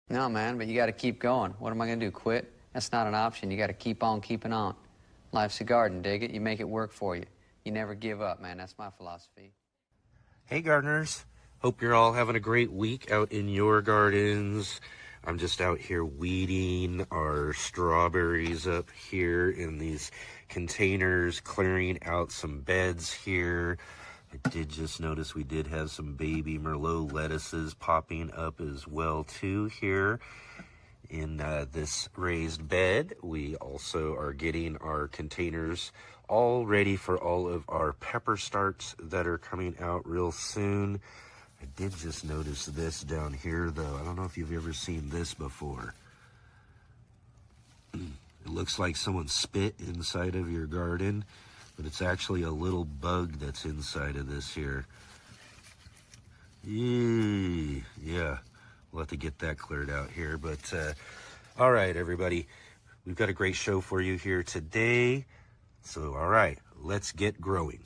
No, man, but you got to keep going. What am I going to do, quit? That's not an option. You got to keep on keeping on. Life's a garden, dig it? You make it work for you. You never give up, man. That's my philosophy. Hey gardeners, hope you're all having a great week out in your gardens. I'm just out here weeding our strawberries up here in these containers, clearing out some beds here. I did just notice we did have some baby Merlot lettuces popping up as well too here in this raised bed. We also are getting our containers all ready for all of our pepper starts that are coming out real soon. I did just notice this down here though. I don't know if you've ever seen this before. It looks like someone spit inside of your garden, but it's actually a little bug that's inside of this here. Yeah, we'll have to get that cleared out here. But all right, everybody, we've got a great show for you here today. So, all right, let's get growing.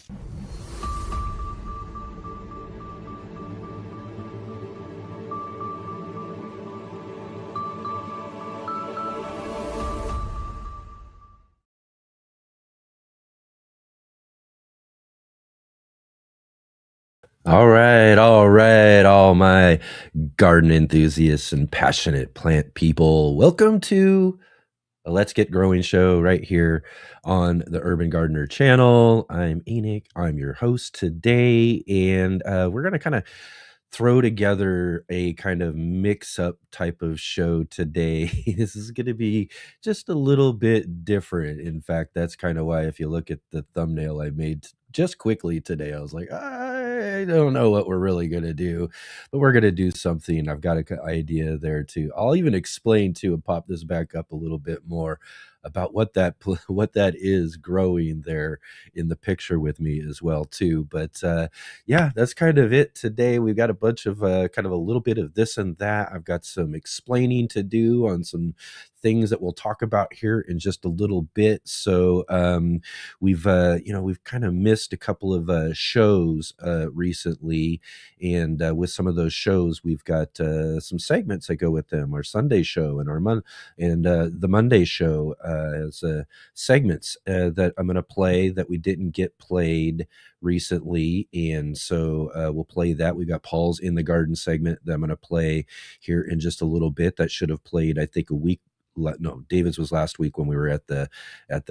All my garden enthusiasts and passionate plant people. Welcome to a Let's Get Growing show right here on the Urban Gardener channel. I'm Enoch. I'm your host today, and we're going to kind of throw together a kind of mix-up type of show today. This is going to be just a little bit different. In fact, that's kind of why if you look at the thumbnail I made just quickly today, I was like, I don't know what we're really going to do, but we're going to do something. I've got an idea there too. I'll even explain too and pop this back up a little bit more about what that is growing there in the picture with me as well too. But yeah, that's kind of it today. We've got a bunch of kind of a little bit of this and that. I've got some explaining to do on some things that we'll talk about here in just a little bit. So we've kind of missed a couple of shows recently, and with some of those shows, we've got some segments that go with them. Our Sunday show and the Monday show as segments that I'm going to play that we didn't get played recently, and so we'll play that. We got Paul's in the garden segment that I'm going to play here in just a little bit. That should have played, I think, David's was last week when we were at the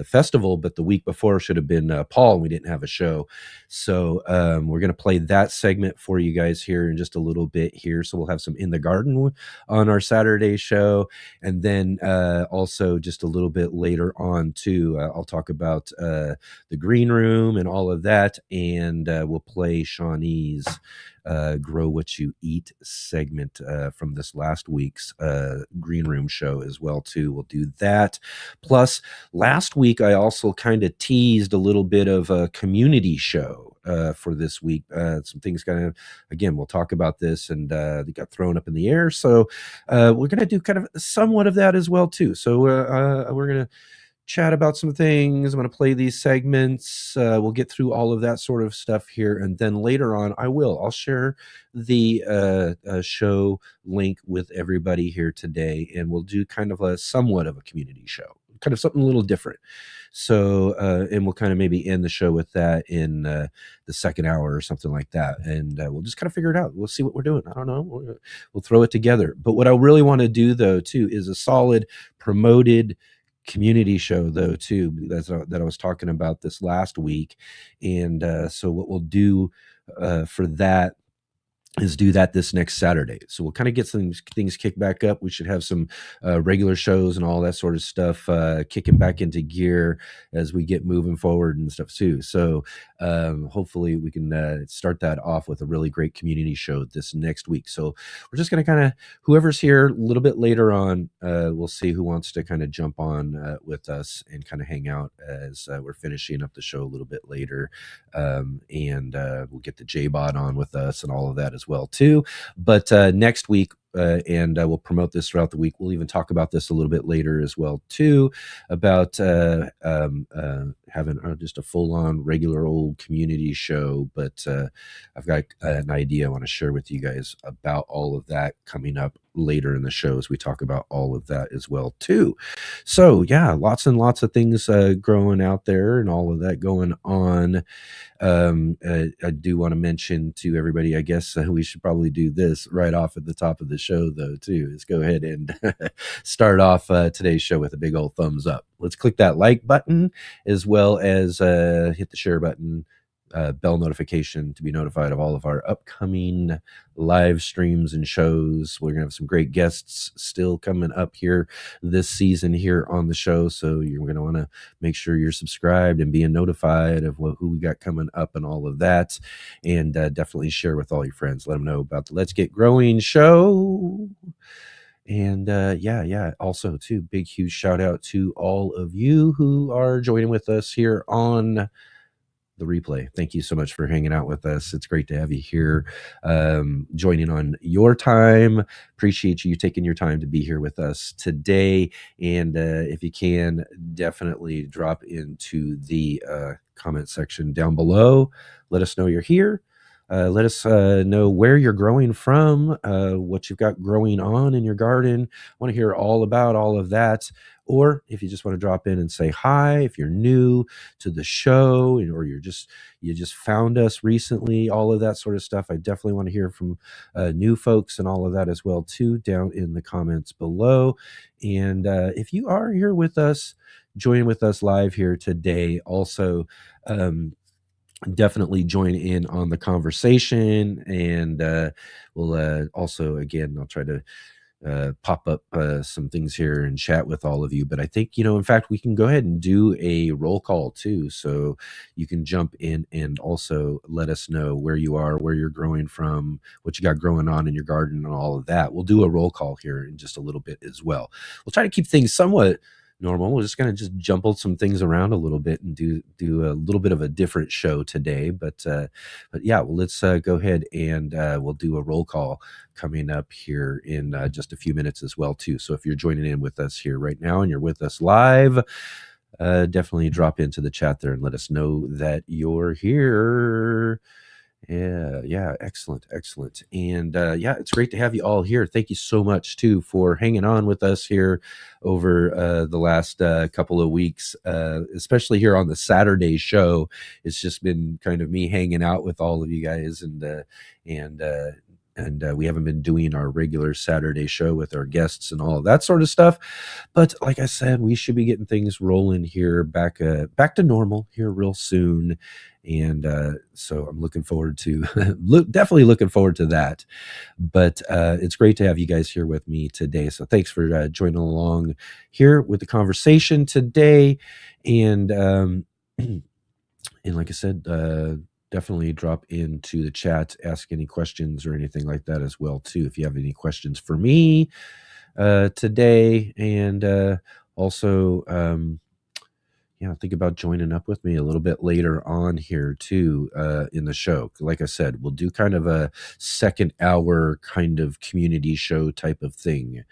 festival, but the week before should have been Paul, and we didn't have a show. So we're going to play that segment for you guys here in just a little bit here. So we'll have some in the garden on our Saturday show, and then also just a little bit later on too, I'll talk about the green room and all of that, and we'll play Shawnee's Grow What You Eat segment from this last week's green room show as well too. We'll do that. Plus, last week I also kind of teased a little bit of a community show for this week. Some things again, we'll talk about this, and they got thrown up in the air. So we're going to do kind of somewhat of that as well too. So we're going to chat about some things. I'm going to play these segments. We'll get through all of that sort of stuff here, and then later on I'll share the show link with everybody here today, and we'll do kind of a somewhat of a community show, kind of something a little different. So and we'll kind of maybe end the show with that in the second hour or something like that, and we'll just kind of figure it out. We'll see what we're doing. I don't know. We'll throw it together. But what I really want to do though too is a solid promoted community show though too, that I was talking about this last week. And so what we'll do for that is do that this next Saturday. So we'll kind of get some things kicked back up. We should have some regular shows and all that sort of stuff kicking back into gear as we get moving forward and stuff too. So hopefully we can start that off with a really great community show this next week. So we're just going to kind of, whoever's here a little bit later on, we'll see who wants to kind of jump on with us and kind of hang out as we're finishing up the show a little bit later. And we'll get the J-Bot on with us and all of that as well too. But next week, and we'll promote this throughout the week. We'll even talk about this a little bit later as well too, about having just a full-on regular old community show, but I've got an idea I want to share with you guys about all of that coming up later in the show as we talk about all of that as well too. So yeah, lots and lots of things growing out there and all of that going on. I do want to mention to everybody, I guess we should probably do this right off at the top of the show, though, too. Let's go ahead and start off today's show with a big old thumbs up. Let's click that like button as well as hit the share button, bell notification to be notified of all of our upcoming live streams and shows. We're going to have some great guests still coming up here this season here on the show. So you're going to want to make sure you're subscribed and being notified of who we got coming up and all of that. And definitely share with all your friends. Let them know about the Let's Get Growing show. And yeah. Also, too, big, huge shout out to all of you who are joining with us here on the replay. Thank you so much for hanging out with us. It's great to have you here, joining on your time. Appreciate you taking your time to be here with us today. And if you can, definitely drop into the comment section down below. Let us know you're here. Let us know where you're growing from, what you've got growing on in your garden. I want to hear all about all of that. Or if you just want to drop in and say hi, if you're new to the show or you just found us recently, all of that sort of stuff, I definitely want to hear from new folks and all of that as well too, down in the comments below. And if you are here with us, join with us live here today, also definitely join in on the conversation. And we'll also, again, I'll try to pop up some things here and chat with all of you. But I think, in fact, we can go ahead and do a roll call too. So you can jump in and also let us know where you are, where you're growing from, what you got growing on in your garden and all of that. We'll do a roll call here in just a little bit as well. We'll try to keep things somewhat normal. We're just going to just jumble some things around a little bit and do a little bit of a different show today. But yeah, well, let's go ahead and we'll do a roll call coming up here in just a few minutes as well too. So if you're joining in with us here right now and you're with us live, definitely drop into the chat there and let us know that you're here. Yeah, excellent. And yeah, it's great to have you all here. Thank you so much too for hanging on with us here over the last couple of weeks, especially here on the Saturday show. It's just been kind of me hanging out with all of you guys, and we haven't been doing our regular Saturday show with our guests and all of that sort of stuff. But like I said, we should be getting things rolling here back to normal here real soon. And so I'm looking forward to definitely looking forward to that. But it's great to have you guys here with me today. So thanks for joining along here with the conversation today. And and like I said, definitely drop into the chat, ask any questions or anything like that as well too. If you have any questions for me today, and also think about joining up with me a little bit later on here too in the show. Like I said, we'll do kind of a second hour kind of community show type of thing.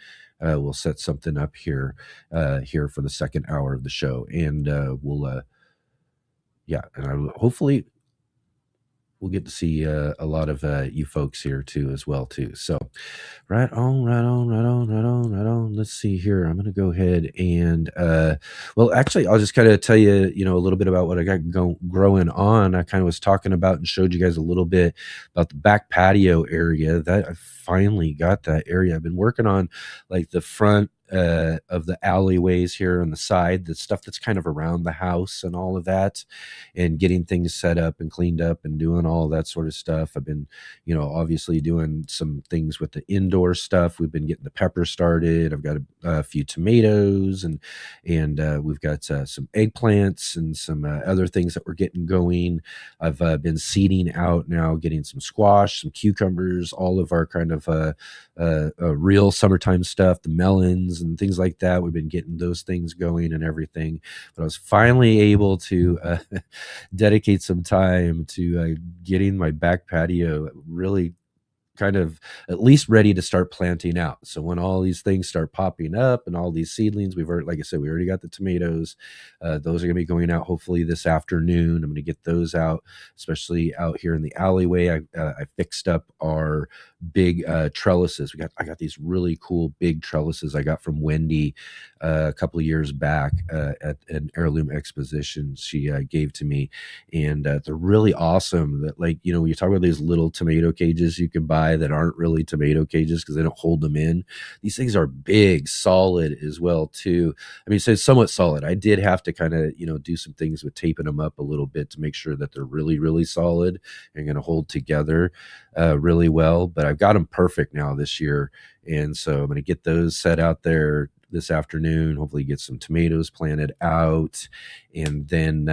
We'll set something up here for the second hour of the show, and we'll hopefully we'll get to see a lot of you folks here too as well too. So right on. Let's see here. I'm going to go ahead and well, actually, I'll just kind of tell you, a little bit about what I got growing on. I kind of was talking about and showed you guys a little bit about the back patio area that I finally got that area. I've been working on like the front of the alleyways here on the side, the stuff that's kind of around the house and all of that, and getting things set up and cleaned up and doing all that sort of stuff. I've been, obviously doing some things with the indoor stuff. We've been getting the pepper started. I've got a few tomatoes and we've got some eggplants and some other things that we're getting going. I've been seeding out now, getting some squash, some cucumbers, all of our kind of real summertime stuff, the melons and things like that. We've been getting those things going and everything. But I was finally able to dedicate some time to getting my back patio really kind of at least ready to start planting out. So when all these things start popping up and all these seedlings, we've already, like I said, we already got the tomatoes. Those are going to be going out hopefully this afternoon. I'm going to get those out, especially out here in the alleyway. I fixed up our big trellises. I got these really cool big trellises I got from Wendy a couple of years back at an heirloom exposition she gave to me, and they're really awesome. That, like, you know, when you talk about these little tomato cages you can buy that aren't really tomato cages because they don't hold them in, these things are big, solid as well too. I mean, so it's somewhat solid. I did have to kind of, you know, do some things with taping them up a little bit to make sure that they're really, really solid and going to hold together really well. But I've got them perfect now this year, and so I'm going to get those set out there this afternoon, hopefully get some tomatoes planted out, and then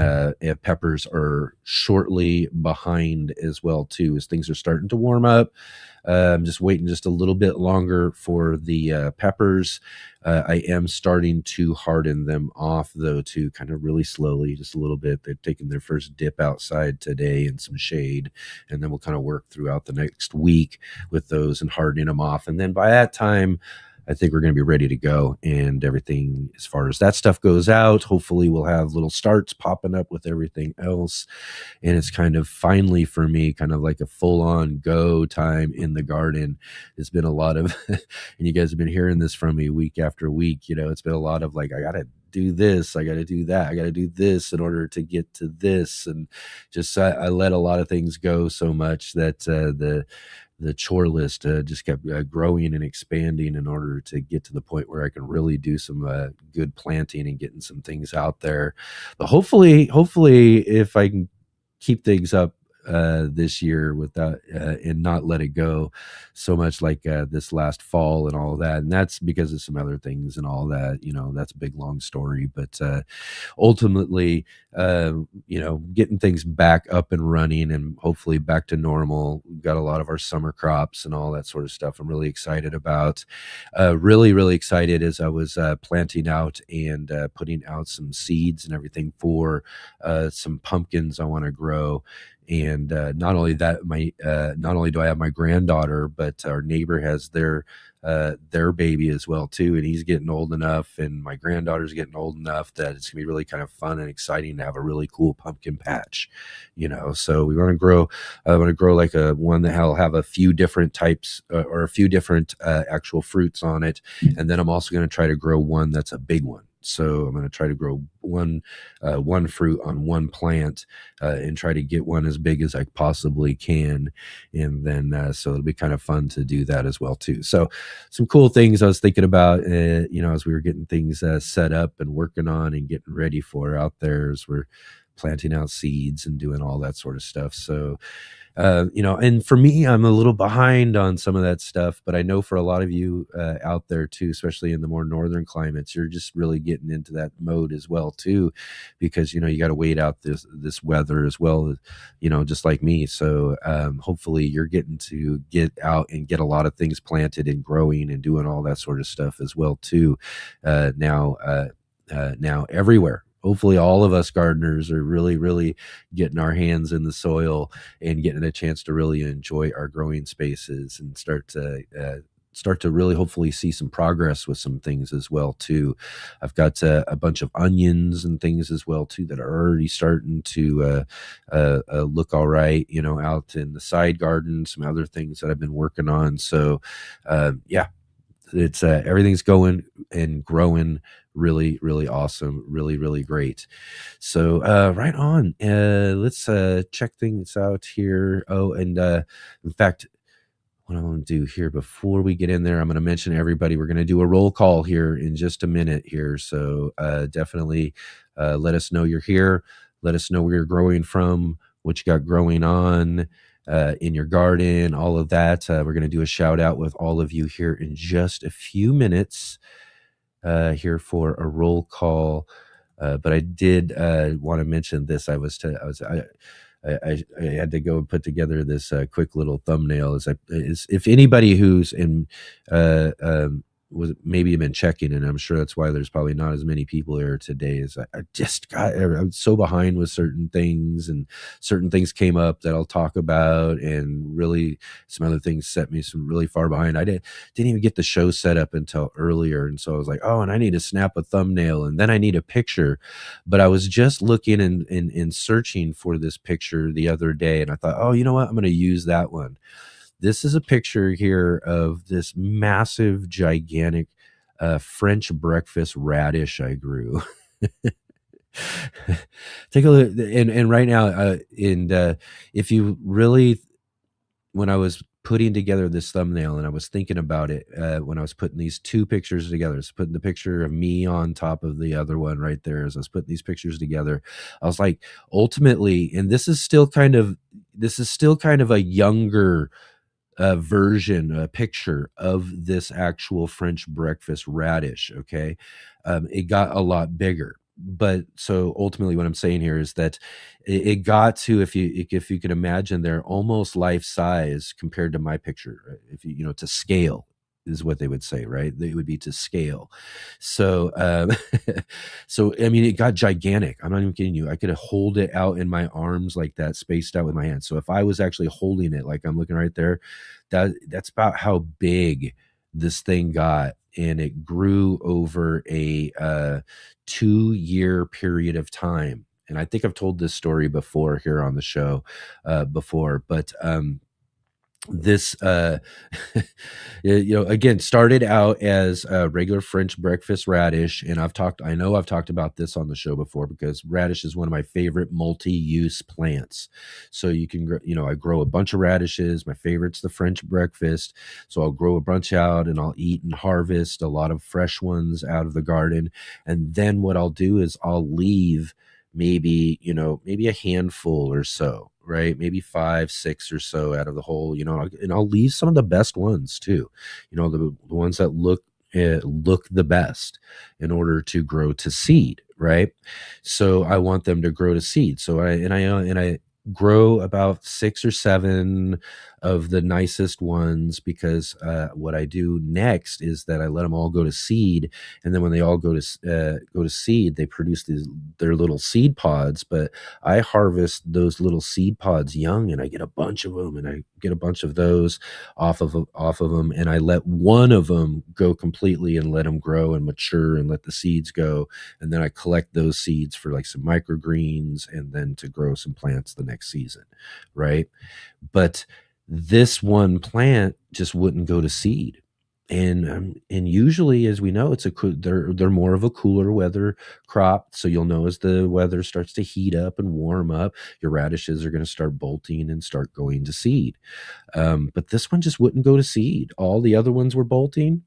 peppers are shortly behind as well too, as things are starting to warm up. I'm just waiting just a little bit longer for the peppers. I am starting to harden them off though, too, kind of really slowly, just a little bit. They're taking their first dip outside today in some shade, and then we'll kind of work throughout the next week with those and hardening them off. And then by that time, I think we're going to be ready to go, and everything as far as that stuff goes out. Hopefully we'll have little starts popping up with everything else. And it's kind of finally for me, kind of like a full on go time in the garden. It's been a lot of, and you guys have been hearing this from me week after week, you know, it's been a lot of like, I got to do this, I got to do that, I got to do this in order to get to this. And just, I let a lot of things go so much that the chore list just kept growing and expanding in order to get to the point where I can really do some good planting and getting some things out there. But hopefully if I can keep things up this year without and not let it go so much like this last fall and all of that, and that's because of some other things and all that, you know, that's a big long story. But ultimately, you know, getting things back up and running and hopefully back to normal. We've got a lot of our summer crops and all that sort of stuff I'm really excited about. Really excited as I was planting out and putting out some seeds and everything for some pumpkins I want to grow. And not only that, not only do I have my granddaughter, but our neighbor has their baby as well too, and he's getting old enough, and my granddaughter's getting old enough that it's gonna be really kind of fun and exciting to have a really cool pumpkin patch, you know. So we want to grow. I want to grow like a one that will have a few different types or a few different actual fruits on it, and then I'm also going to try to grow one that's a big one. So I'm going to try to grow one fruit on one plant and try to get one as big as I possibly can. And then so it'll be kind of fun to do that as well too. So some cool things I was thinking about, you know, as we were getting things set up and working on and getting ready for out there as we're planting out seeds and doing all that sort of stuff. So you know, and for me, I'm a little behind on some of that stuff, but I know for a lot of you out there too, especially in the more northern climates, you're just really getting into that mode as well too, because, you know, you got to wait out this weather as well, you know, just like me. So hopefully you're getting to get out and get a lot of things planted and growing and doing all that sort of stuff as well too. Now everywhere. Hopefully all of us gardeners are really getting our hands in the soil and getting a chance to really enjoy our growing spaces and start to really hopefully see some progress with some things as well too. I've got a bunch of onions and things as well too that are already starting to look all right, you know, out in the side garden, some other things that I've been working on. So yeah, it's everything's going and growing really awesome, really great. So right on, let's check things out here. Oh, and in fact, what I'm going to do here before we get in there, I'm going to mention everybody, we're going to do a roll call here in just a minute here. So definitely let us know you're here, let us know where you're growing from, what you got growing on in your garden, all of that. We're going to do a shout out with all of you here in just a few minutes here for a roll call. But I did want to mention this. I had to go and put together this quick little thumbnail. If anybody who's in was maybe been checking, and I'm sure that's why there's probably not as many people here today. Is I was so behind with certain things, and certain things came up that I'll talk about, and really some other things set me some really far behind. Didn't even get the show set up until earlier, and so I was like, oh, and I need to snap a thumbnail, and then I need a picture. But I was just looking and searching for this picture the other day, and I thought, oh, you know what, I'm going to use that one. This is a picture here of this massive, gigantic French breakfast radish I grew. Take a look, and right now, if you really, when I was putting together this thumbnail and I was thinking about it, when I was putting these two pictures together, I was putting the picture of me on top of the other one right there. As I was putting these pictures together, I was like, ultimately, and this is still kind of a younger version, a picture of this actual French breakfast radish. Okay. It got a lot bigger. But so ultimately what I'm saying here is that it got to, if you can imagine, they're almost life size compared to my picture. If you to scale is what they would say, right? They would be to scale. So, so I mean, it got gigantic. I'm not even kidding you. I could hold it out in my arms like that, spaced out with my hands. So if I was actually holding it, like I'm looking right there, that's about how big this thing got, and it grew over a 2-year period of time. And I think I've told this story before here on the show, but this again, started out as a regular French breakfast radish. And I know I've talked about this on the show before, because radish is one of my favorite multi-use plants. So you can I grow a bunch of radishes. My favorite's the French breakfast. So I'll grow a bunch out, and I'll eat and harvest a lot of fresh ones out of the garden. And then what I'll do is I'll leave maybe a handful or so, right? Maybe 5, 6 or so out of the whole, and I'll leave some of the best ones too, the ones that look the best, in order to grow to seed, right? So I want them to grow to seed. So I grow about 6 or 7 of the nicest ones, because what I do next is that I let them all go to seed, and then when they all go to seed, they produce their little seed pods. But I harvest those little seed pods young, and I get a bunch of them, and I get a bunch of those off of them, and I let one of them go completely and let them grow and mature and let the seeds go, and then I collect those seeds for like some microgreens, and then to grow some plants the next season, right? But this one plant just wouldn't go to seed. And usually, as we know, they're more of a cooler weather crop. So you'll know, as the weather starts to heat up and warm up, your radishes are going to start bolting and start going to seed. But this one just wouldn't go to seed. All the other ones were bolting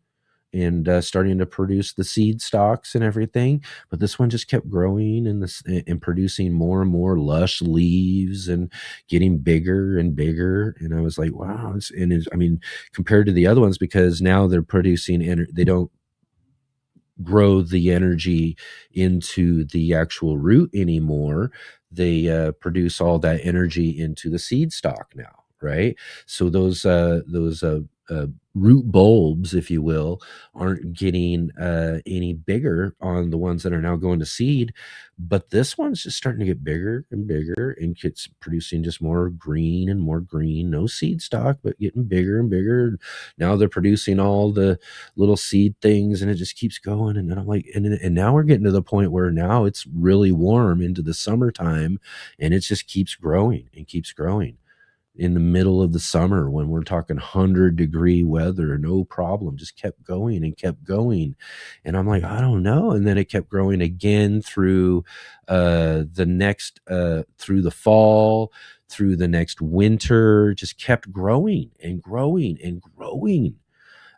and starting to produce the seed stalks and everything, but this one just kept growing and producing more and more lush leaves and getting bigger and bigger. And I was like, wow. I mean, compared to the other ones, because now they're producing, they don't grow the energy into the actual root anymore. They produce all that energy into the seed stalk now, right? So those root bulbs, if you will, aren't getting any bigger on the ones that are now going to seed, but this one's just starting to get bigger and bigger, and it's producing just more green and more green. No seed stalk, but getting bigger and bigger. Now they're producing all the little seed things, and it just keeps going. And then I'm like, and now we're getting to the point where now it's really warm into the summertime, and it just keeps growing and keeps growing. In the middle of the summer, when we're talking 100-degree weather, no problem, just kept going and kept going. And I'm like, I don't know. And then it kept growing again through through the fall, through the next winter, just kept growing and growing and growing.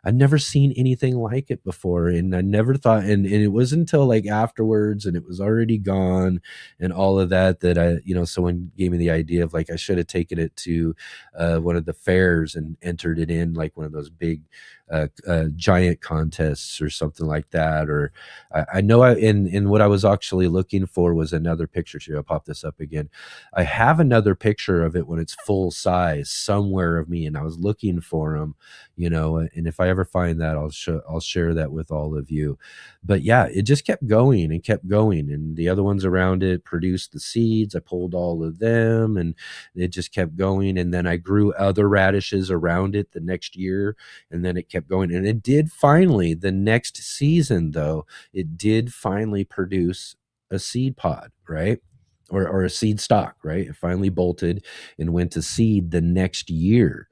I'd never seen anything like it before. And I never thought, and it wasn't until like afterwards, and it was already gone and all of that, that someone gave me the idea of, like, I should have taken it to one of the fairs and entered it in like one of those big giant contests or something like that. Or I know in what I was actually looking for was another picture. I'll pop this up again. I have another picture of it when it's full size somewhere of me, and I was looking for them, and if I ever find that, I'll share that with all of you. But yeah, it just kept going and kept going, and the other ones around it produced the seeds. I pulled all of them, and it just kept going. And then I grew other radishes around it the next year, and then it kept going. And it did finally, the next season though, it did finally produce a seed pod, right? Or a seed stock, right? It finally bolted and went to seed the next year.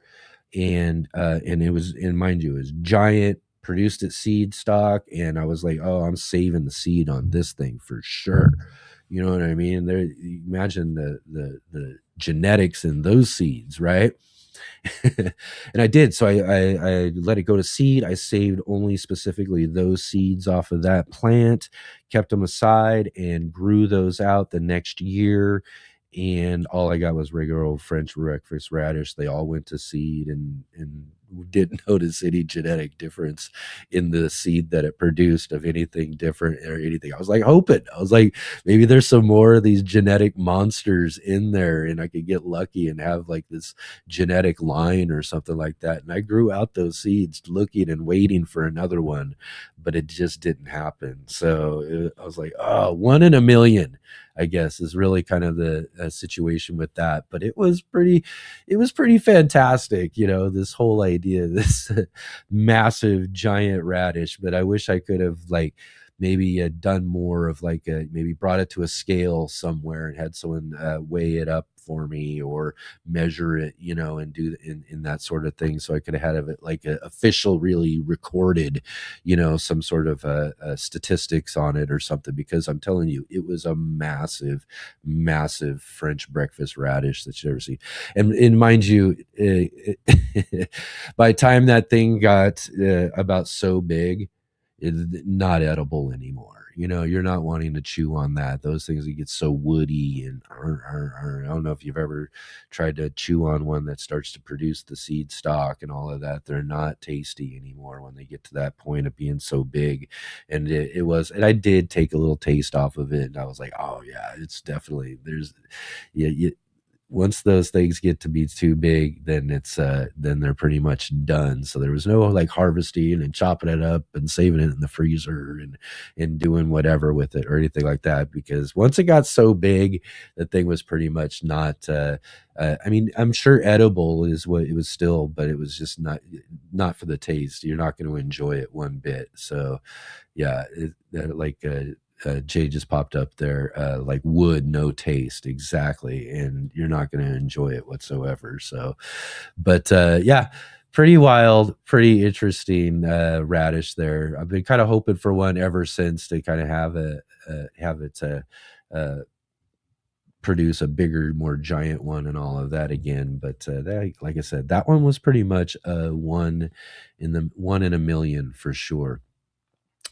And it was, and mind you, it was giant, produced its seed stock, and I was like, oh, I'm saving the seed on this thing for sure. You know what I mean? There, imagine the genetics in those seeds, right? And I did. So I let it go to seed. I saved only specifically those seeds off of that plant, kept them aside, and grew those out the next year. And all I got was regular old French breakfast radish. They all went to seed, and didn't notice any genetic difference in the seed that it produced of anything different or anything. I was like hoping. I was like, maybe there's some more of these genetic monsters in there, and I could get lucky and have like this genetic line or something like that. And I grew out those seeds looking and waiting for another one, but it just didn't happen. So I was like, oh, 1 in a million, I guess, is really kind of the situation with that. But it was pretty fantastic, this whole idea, this massive giant radish. But I wish I could have like maybe done more of like maybe brought it to a scale somewhere and had someone weigh it up for me or measure it, and do in that sort of thing. So I could have had it like a official, really recorded, some sort of statistics on it or something, because I'm telling you, it was a massive, massive French breakfast radish that you ever see. And mind you, by the time that thing got about so big, it's not edible anymore. You're not wanting to chew on that. Those things that get so woody and I don't know if you've ever tried to chew on one that starts to produce the seed stock and all of that. They're not tasty anymore when they get to that point of being so big. And it was, and I did take a little taste off of it, and I was like, oh yeah, it's definitely, yeah, once those things get to be too big, then then they're pretty much done. So there was no like harvesting and chopping it up and saving it in the freezer and doing whatever with it or anything like that, because once it got so big, the thing was pretty much not I mean, I'm sure edible is what it was still, but it was just not for the taste. You're not going to enjoy it one bit. So yeah, Jay just popped up there, like wood, no taste, exactly, and you're not going to enjoy it whatsoever. So, but yeah, pretty wild, pretty interesting radish there. I've been kind of hoping for one ever since, to kind of have it produce a bigger, more giant one and all of that again. But that, like I said, that one was pretty much one in a million for sure.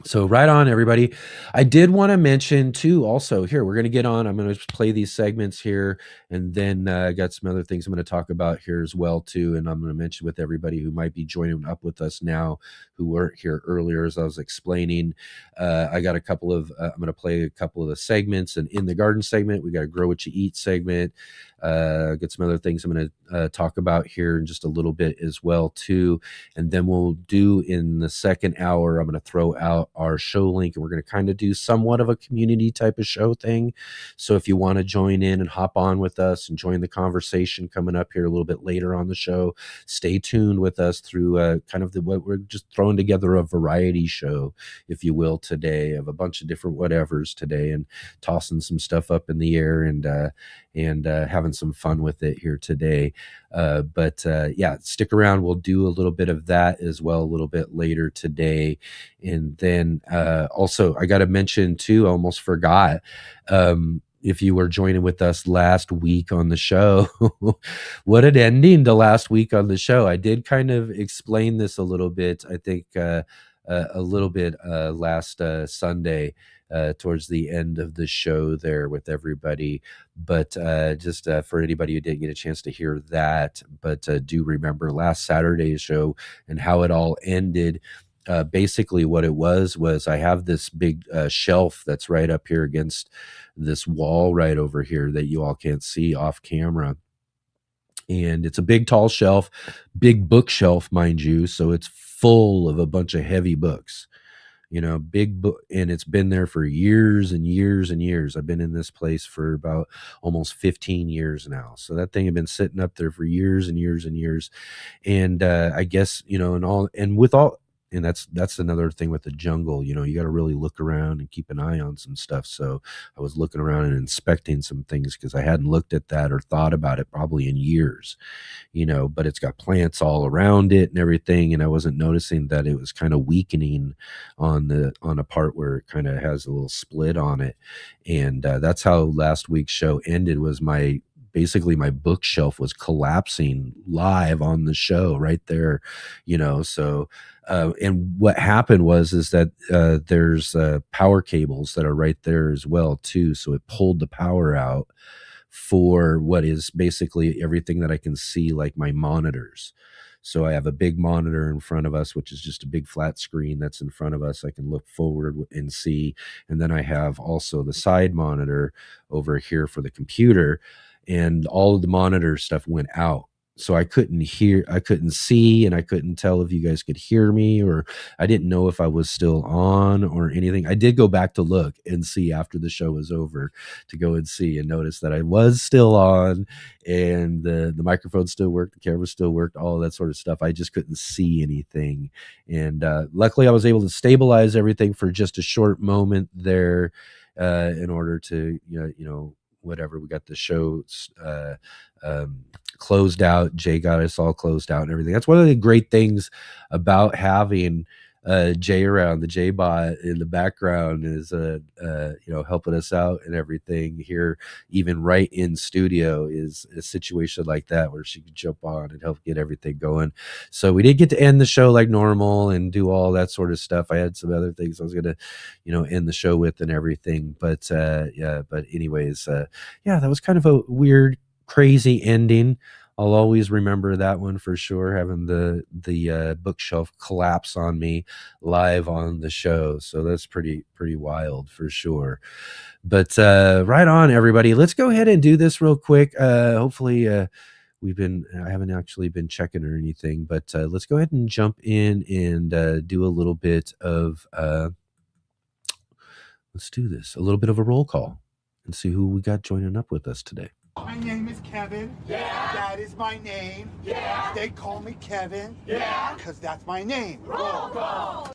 So right on, everybody. I did want to mention too, also here, we're going to get on, I'm going to play these segments here, and then I got some other things I'm going to talk about here as well too. And I'm going to mention with everybody who might be joining up with us now, who weren't here earlier, as I was explaining, I got a couple of, I'm going to play a couple of the segments. And in the garden segment, we got a grow what you eat segment. Get some other things I'm going to talk about here in just a little bit as well too. And then we'll do, in the second hour, I'm going to throw out our show link, and we're going to kind of do somewhat of a community type of show thing. So if you want to join in and hop on with us and join the conversation coming up here a little bit later on the show, stay tuned with us through kind of what we're just throwing together, a variety show, if you will, today, of a bunch of different whatevers today, and tossing some stuff up in the air and having some fun with it here today. But yeah, stick around. We'll do a little bit of that as well a little bit later today. And then also, I got to mention too, I almost forgot, if you were joining with us last week on the show, what an ending to last week on the show. I did kind of explain this a little bit, I think, a little bit last Sunday, towards the end of the show there with everybody. But just for anybody who didn't get a chance to hear that, but do remember last Saturday's show and how it all ended. Basically what it was I have this big shelf that's right up here against this wall right over here that you all can't see off camera. And it's a big, tall shelf, big bookshelf, mind you. So it's full of a bunch of heavy books, big book, and it's been there for years and years and years. I've been in this place for about almost 15 years now. So that thing had been sitting up there for years and years and years. And I guess, and that's another thing with the jungle. You got to really look around and keep an eye on some stuff. So I was looking around and inspecting some things because I hadn't looked at that or thought about it probably in years. But it's got plants all around it and everything. And I wasn't noticing that it was kind of weakening on a part where it kind of has a little split on it. And that's how last week's show ended, was basically my bookshelf was collapsing live on the show right there, so and what happened is that there's power cables that are right there as well too, so it pulled the power out for what is basically everything that I can see, like my monitors. So I have a big monitor in front of us, which is just a big flat screen that's in front of us. I can look forward and see. And then I have also the side monitor over here for the computer, and all of the monitor stuff went out. So I couldn't see, and I couldn't tell if you guys could hear me, or I didn't know if I was still on or anything. I did go back to look and see after the show was over, to go and see, and notice that I was still on, and the microphone still worked, the camera still worked, all that sort of stuff. I just couldn't see anything. And luckily I was able to stabilize everything for just a short moment there, in order to, whatever, we got the show closed out. Jay got us all closed out and everything. That's one of the great things about having Jay around, the Jay bot in the background, is helping us out and everything here, even right in studio, is a situation like that where she could jump on and help get everything going. So we did get to end the show like normal and do all that sort of stuff. I had some other things I was gonna end the show with and everything, but anyways, that was kind of a weird, crazy ending. I'll always remember that one for sure, having the bookshelf collapse on me live on the show. So that's pretty wild for sure. But right on, everybody. Let's go ahead and do this real quick. Hopefully I haven't actually been checking or anything, but let's go ahead and jump in and do a little bit of let's do this, a little bit of a roll call and see who we got joining up with us today. My name is Kevin. Yeah. That is my name. Yeah. They call me Kevin. Yeah. Because that's my name. Roll call.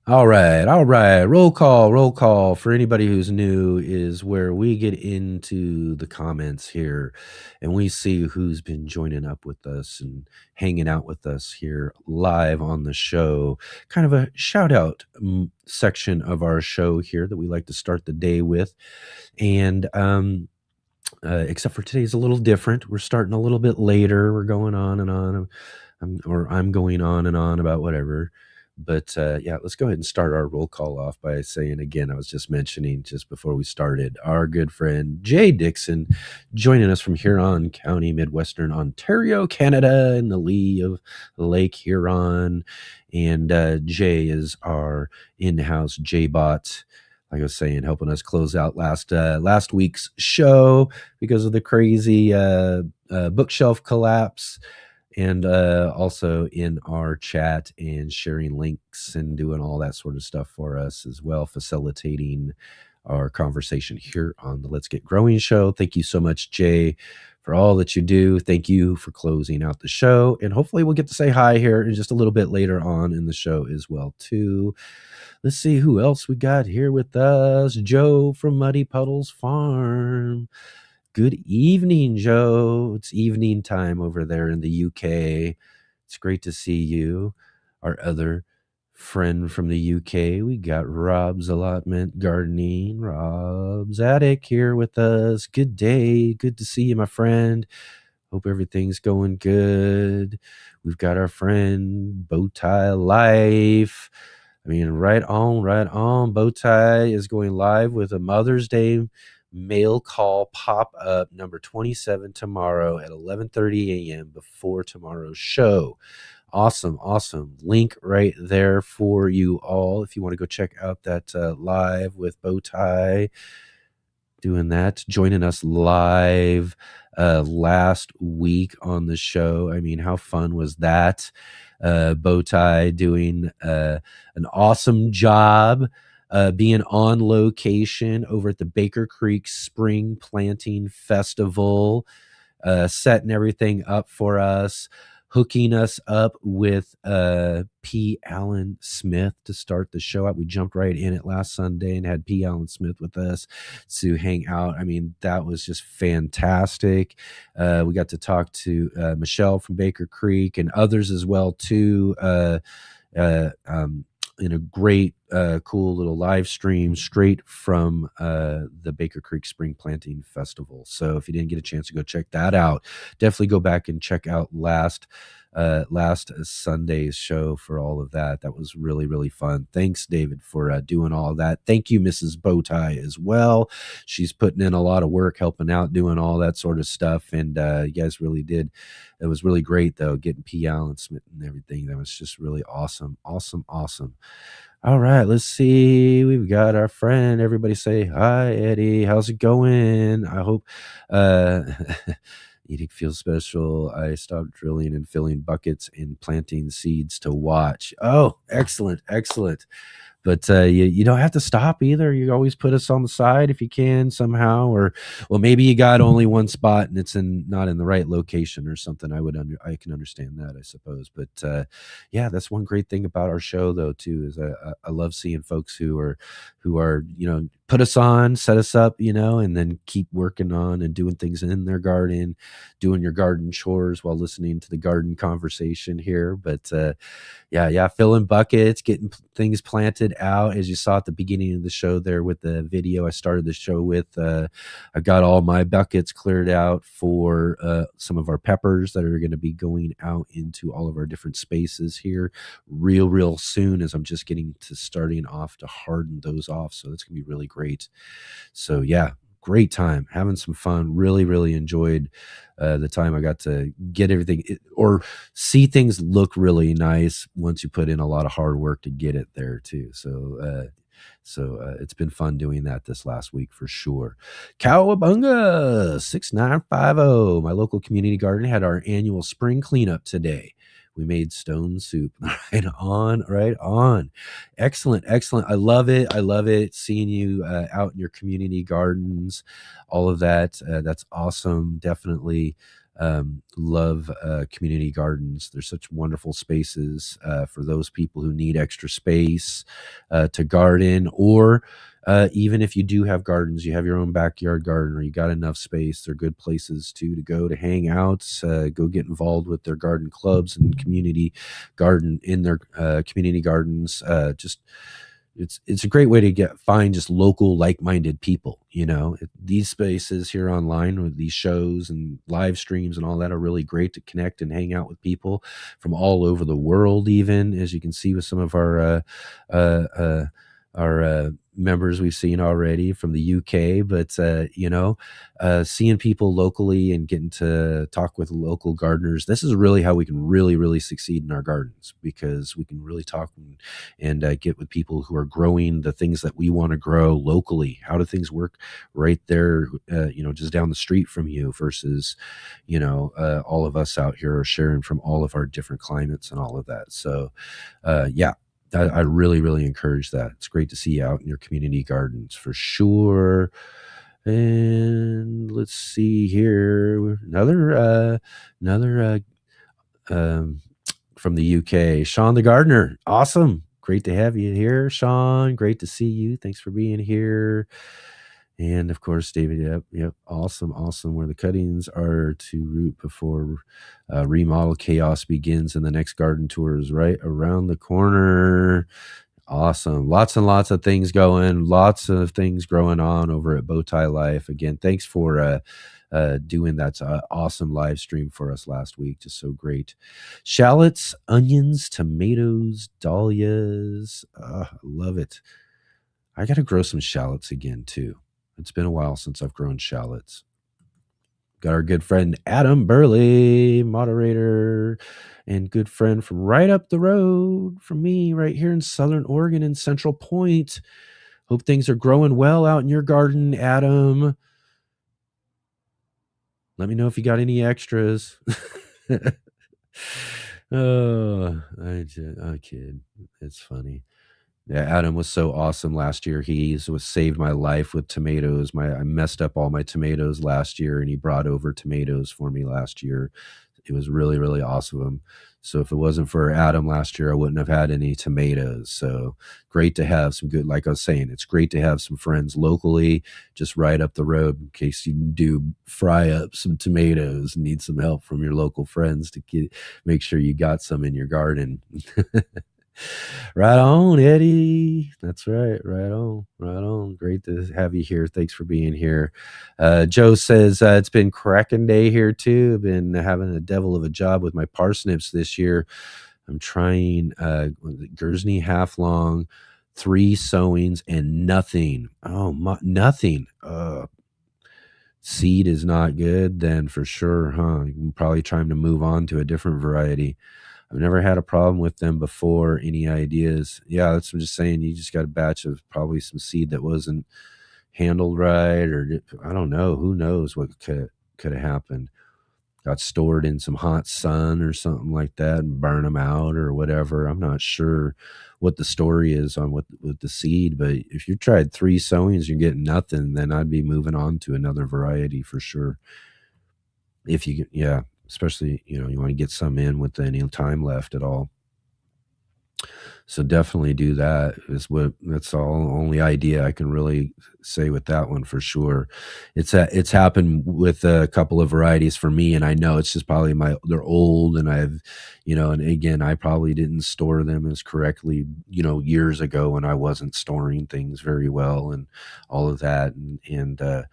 All right. Roll call for anybody who's new is where we get into the comments here and we see who's been joining up with us and hanging out with us here live on the show. Kind of a shout out section of our show here that we like to start the day with. And except for today's a little different. We're starting a little bit later. We're going on and on. I'm going on and on about whatever. But let's go ahead and start our roll call off by saying, again, I was just mentioning just before we started, our good friend Jay Dixon joining us from Huron County, Midwestern Ontario, Canada, in the lee of Lake Huron. And Jay is our in-house J-Bot, like I was saying, helping us close out last week's show because of the crazy bookshelf collapse, and also in our chat and sharing links and doing all that sort of stuff for us as well, facilitating our conversation here on the Let's Get Growing show. Thank you so much, Jay, for all that you do. Thank you for closing out the show, and hopefully we'll get to say hi here in just a little bit later on in the show as well too. Let's see who else we got here with us. Joe from Muddy Puddles Farm. Good evening, Joe. It's evening time over there in the UK. It's great to see you. Our other friend from the UK, we got Rob's Allotment Gardening. Rob's Attic here with us. Good day. Good to see you, my friend. Hope everything's going good. We've got our friend Bowtie Life. I mean, right on. Bowtie is going live with a Mother's Day mail call pop-up number 27 tomorrow at 11:30 a.m. before tomorrow's show. Awesome. Link right there for you all if you want to go check out that live with Bowtie. doing that, joining us live last week on the show. I mean, how fun was that? Bowtie doing an awesome job being on location over at the Baker Creek Spring Planting Festival, setting everything up for us, hooking us up with P. Allen Smith to start the show out. We jumped right in it last Sunday and had P. Allen Smith with us to hang out. I mean, that was just fantastic. We got to talk to Michelle from Baker Creek and others as well too. In a great, cool little live stream straight from the Baker Creek Spring Planting Festival. So if you didn't get a chance to go check that out, definitely go back and check out last Sunday's show for all of that. That was really, really fun. Thanks, David, for doing all of that. Thank you, Mrs. Bowtie, as well. She's putting in a lot of work, helping out, doing all that sort of stuff. And you guys really did. It was really great, though, getting P. Allen Smith and everything. That was just really awesome. Awesome. Awesome. All right, let's see. We've got our friend. Everybody say hi, Eddie. How's it going? I hope eating feels special. I stopped drilling and filling buckets and planting seeds to watch. Oh, excellent, excellent. But you don't have to stop either. You always put us on the side if you can somehow, or well, maybe you got only one spot and it's not in the right location or something. I can understand that, I suppose. But yeah, that's one great thing about our show, though, too, is I love seeing folks who are put us on, set us up, and then keep working on and doing things in their garden, doing your garden chores while listening to the garden conversation here. But yeah, filling buckets, getting things planted out, as you saw at the beginning of the show there with the video I started the show with. I got all my buckets cleared out for some of our peppers that are going to be going out into all of our different spaces here real soon, as I'm just getting to starting off to harden those off. So that's going to be really great. So yeah, great time, having some fun. Really enjoyed the time I got to get everything or see things look really nice once you put in a lot of hard work to get it there too. So it's been fun doing that this last week for sure. Cowabunga 6950. My local community garden had our annual spring cleanup today. We made stone soup. Right on. Excellent. I love it. Seeing you out in your community gardens, all of that. That's awesome. Definitely love community gardens. They're such wonderful spaces for those people who need extra space to garden, or even if you do have gardens, you have your own backyard garden, or you got enough space, they're good places to go to hang out, go get involved with their garden clubs and community garden in their community gardens. It's a great way to find just local like-minded people. These spaces here online with these shows and live streams and all that are really great to connect and hang out with people from all over the world, even, as you can see with some of our members we've seen already from the UK. But seeing people locally and getting to talk with local gardeners, this is really how we can really succeed in our gardens, because we can really talk and get with people who are growing the things that we want to grow locally. How do things work right there, just down the street from you, versus all of us out here are sharing from all of our different climates and all of that. So yeah, I really encourage that. It's great to see you out in your community gardens for sure. And let's see here, another from the UK, Sean the gardener. Awesome, great to have you here, Sean. Great to see you. Thanks for being here. And of course, David, yep, awesome. Where the cuttings are to root before remodel chaos begins, and the next garden tour is right around the corner. Awesome. Lots and lots of things going, lots of things growing on over at Bowtie Life. Again, thanks for doing that awesome live stream for us last week. Just so great. Shallots, onions, tomatoes, dahlias. I love it. I got to grow some shallots again too. It's been a while since I've grown shallots. Got our good friend Adam Burley, moderator and good friend from right up the road from me, right here in Southern Oregon in Central Point. Hope things are growing well out in your garden, Adam. Let me know if you got any extras. Oh, I kid. It's funny. Yeah, Adam was so awesome last year. He was saved my life with tomatoes. I messed up all my tomatoes last year, and he brought over tomatoes for me last year. It was really, really awesome. So if it wasn't for Adam last year, I wouldn't have had any tomatoes. So great to have some good, like I was saying, it's great to have some friends locally, just right up the road in case you do fry up some tomatoes and need some help from your local friends to make sure you got some in your garden. Right on, Eddie. That's right. Right on. Right on. Great to have you here. Thanks for being here. Joe says it's been cracking day here too. I've been having a devil of a job with my parsnips this year. I'm trying Guernsey half long, 3 sowings and nothing. Nothing. Seed is not good then for sure, huh? You can probably try to move on to a different variety. I've never had a problem with them before. Any ideas? Yeah, that's what I'm just saying. You just got a batch of probably some seed that wasn't handled right, or I don't know. Who knows what could have happened? Got stored in some hot sun or something like that and burn them out or whatever. I'm not sure what the story is on with the seed, but if you tried 3 sowings, you're getting nothing, then I'd be moving on to another variety for sure. If you, yeah, especially, you want to get some in with any time left at all. So definitely do that. That's the only idea I can really say with that one for sure. It's happened with a couple of varieties for me, and I know it's just probably they're old, and I've, and again, I probably didn't store them as correctly, years ago when I wasn't storing things very well and all of that, and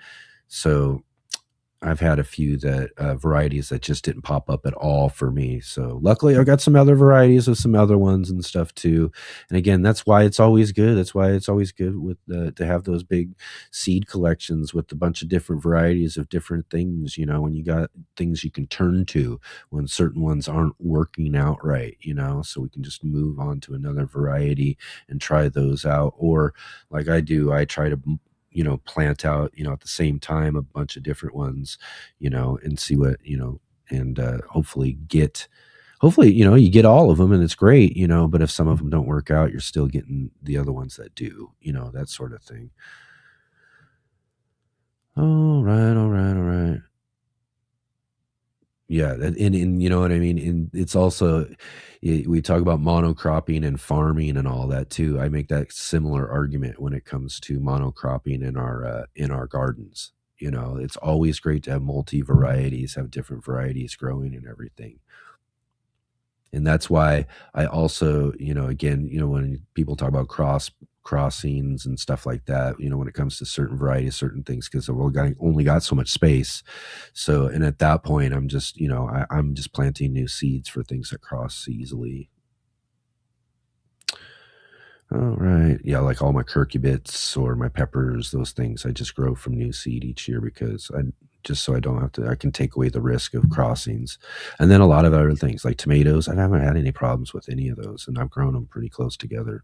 so I've had a few varieties that just didn't pop up at all for me. So luckily I've got some other varieties of some other ones and stuff too. And again, that's why it's always good. That's why it's always good with to have those big seed collections with a bunch of different varieties of different things, when you got things you can turn to when certain ones aren't working out right, so we can just move on to another variety and try those out. Or like I do, I try to plant out, at the same time, a bunch of different ones, and see what, and hopefully, you get all of them and it's great, but if some of them don't work out, you're still getting the other ones that do, that sort of thing. All right. Yeah, and you know what I mean? And it's also, we talk about monocropping and farming and all that too. I make that similar argument when it comes to monocropping in our gardens. It's always great to have multi varieties, have different varieties growing and everything. And that's why I also, again, when people talk about crossings and stuff like that, when it comes to certain varieties, certain things, because I've only got so much space. So, and at that point, I'm just, I'm just planting new seeds for things that cross easily. All right. Yeah, like all my curcubits or my peppers, those things, I just grow from new seed each year because just so I don't have to, I can take away the risk of crossings. And then a lot of other things like tomatoes, I haven't had any problems with any of those, and I've grown them pretty close together.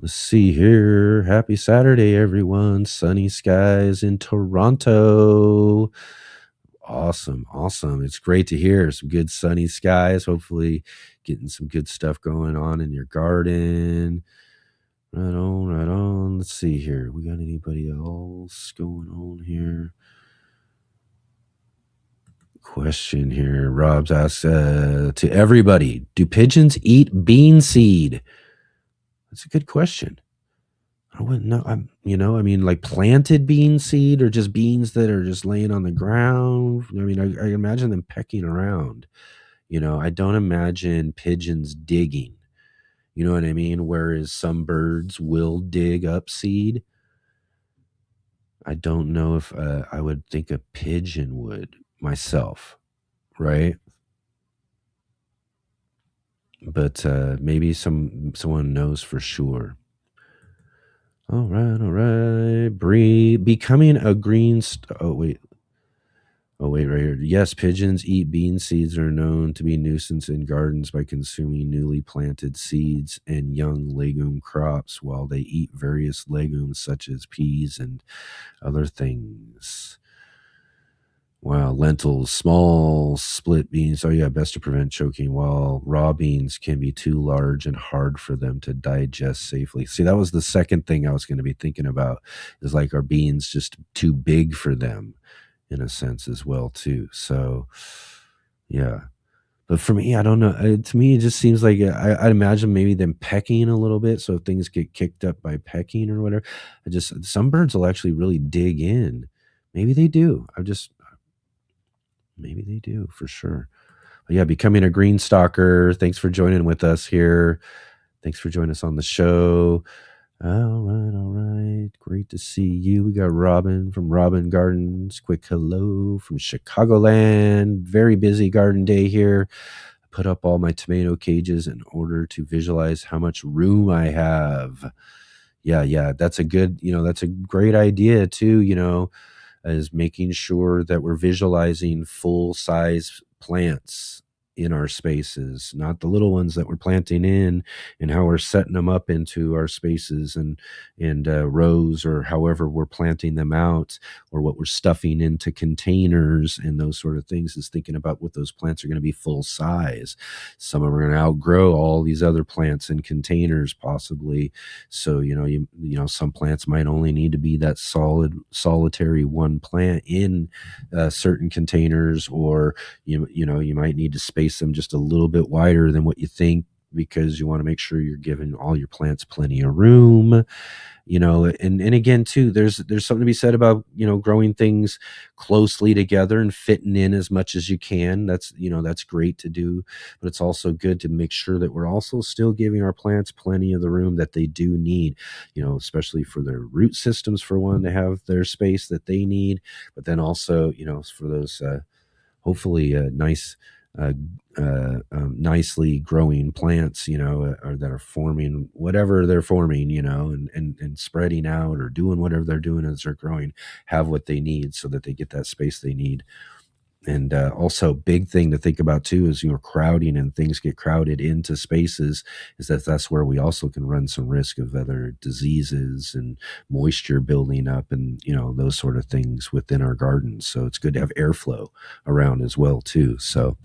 Let's see here. Happy Saturday, everyone. Sunny skies in Toronto. Awesome. It's great to hear some good sunny skies. Hopefully getting some good stuff going on in your garden. Right on. Let's see here. We got anybody else going on here? Question here. Rob's asked to everybody, do pigeons eat bean seed? That's a good question. I wouldn't know. I mean, like planted bean seed or just beans that are just laying on the ground. I mean, I imagine them pecking around. I don't imagine pigeons digging. You know what I mean? Whereas some birds will dig up seed. I don't know if I would think a pigeon would myself, right? But maybe someone knows for sure. All right. Becoming a green. Oh, wait, right here. Yes, pigeons eat bean seeds and are known to be nuisance in gardens by consuming newly planted seeds and young legume crops while they eat various legumes such as peas and other things. Wow, lentils, small split beans. Oh, yeah, best to prevent choking, while raw beans can be too large and hard for them to digest safely. See, that was the second thing I was going to be thinking about, is like, are beans just too big for them in a sense as well, too? So, yeah. But for me, I don't know. To me, it just seems like I imagine maybe them pecking a little bit. So if things get kicked up by pecking or whatever, some birds will actually really dig in. Maybe they do. Maybe they do for sure. But yeah, becoming a green stalker. Thanks for joining with us here. Thanks for joining us on the show. All right. Great to see you. We got Robin from Robin Gardens. Quick hello from Chicagoland. Very busy garden day here. I put up all my tomato cages in order to visualize how much room I have. Yeah. That's that's a great idea too, is making sure that we're visualizing full size plants in our spaces, not the little ones that we're planting in, and how we're setting them up into our spaces and rows, or however we're planting them out, or what we're stuffing into containers and those sort of things, is thinking about what those plants are going to be full size. Some of them are going to outgrow all these other plants in containers possibly. So, some plants might only need to be that solitary one plant in certain containers, or you might need to space them just a little bit wider than what you think, because you want to make sure you're giving all your plants plenty of room. And again too, there's something to be said about growing things closely together and fitting in as much as you can. That's great to do, but it's also good to make sure that we're also still giving our plants plenty of the room that they do need, especially for their root systems, for one, to have their space that they need, but then also for those hopefully nicely growing plants, or that are forming whatever they're forming, and spreading out or doing whatever they're doing as they're growing, have what they need so that they get that space they need. And also, big thing to think about too is crowding, and things get crowded into spaces, is that's where we also can run some risk of other diseases and moisture building up, and those sort of things within our gardens. So it's good to have airflow around as well too. So,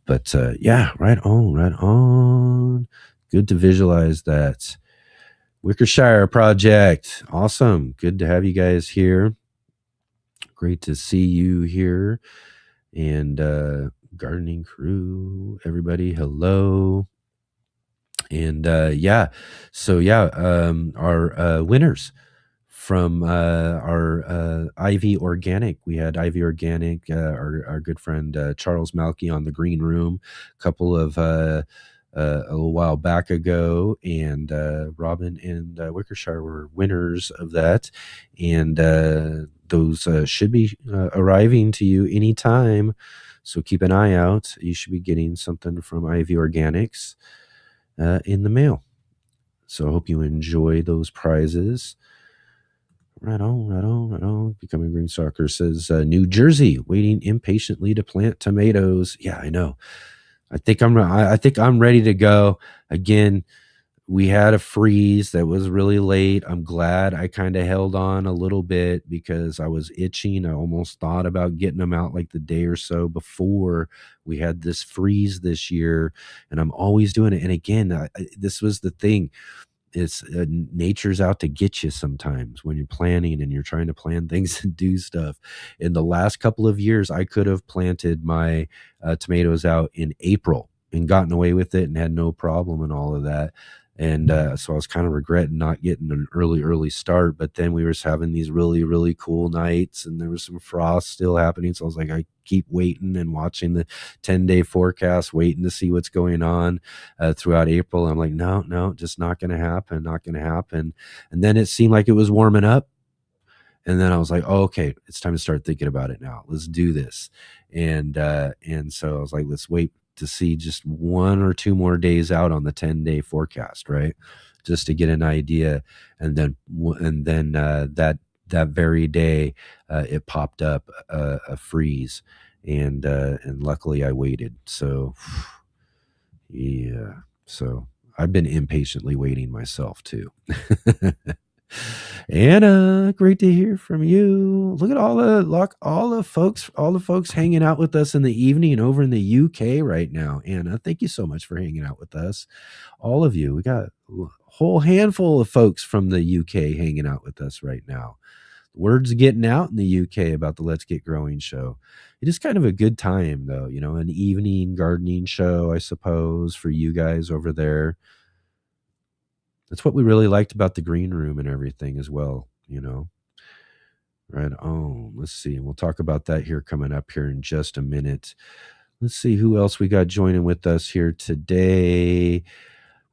but yeah, right on. Good to visualize that Wickershire project. Awesome. Good to have you guys here. Great to see you here. And gardening crew, everybody, hello. And our winners from our Ivy Organic. We had Ivy Organic, our good friend Charles Malky on the Green Room a couple of a little while back ago, and Robin and Wickershire were winners of that, and those should be arriving to you anytime, so keep an eye out. You should be getting something from Ivy Organics in the mail. So I hope you enjoy those prizes. Right on. Becoming a Green Stalker says, New Jersey, waiting impatiently to plant tomatoes. Yeah, I know. I think I'm ready to go. Again, we had a freeze that was really late. I'm glad I kind of held on a little bit, because I was itching. I almost thought about getting them out like the day or so before we had this freeze this year, and I'm always doing it. And again, this was the thing. It's nature's out to get you sometimes when you're planning and you're trying to plan things and do stuff. In the last couple of years, I could have planted my tomatoes out in April and gotten away with it and had no problem and all of that. And so I was kind of regretting not getting an early start. But then we were having these really, really cool nights, and there was some frost still happening. So I was like, I keep waiting and watching the 10-day forecast, waiting to see what's going on throughout April. I'm like, no, just not going to happen. And then it seemed like it was warming up. And then I was like, oh, okay, it's time to start thinking about it now. Let's do this. And so I was like, let's wait to see just 1 or 2 more days out on the 10-day forecast, right? Just to get an idea. And then that that very day, it popped up a freeze, and luckily I waited. So yeah, so I've been impatiently waiting myself too. Anna, great to hear from you. Look at all the folks hanging out with us in the evening over in the UK right now. Anna, thank you so much for hanging out with us. All of you. We got a whole handful of folks from the UK hanging out with us right now. Word's getting out in the UK about the Let's Get Growing show. It is kind of a good time, though, you know, an evening gardening show, I suppose, for you guys over there. That's what we really liked about the green room and everything as well, you know. Right on. Let's see. We'll talk about that here coming up here in just a minute. Let's see who else we got joining with us here today.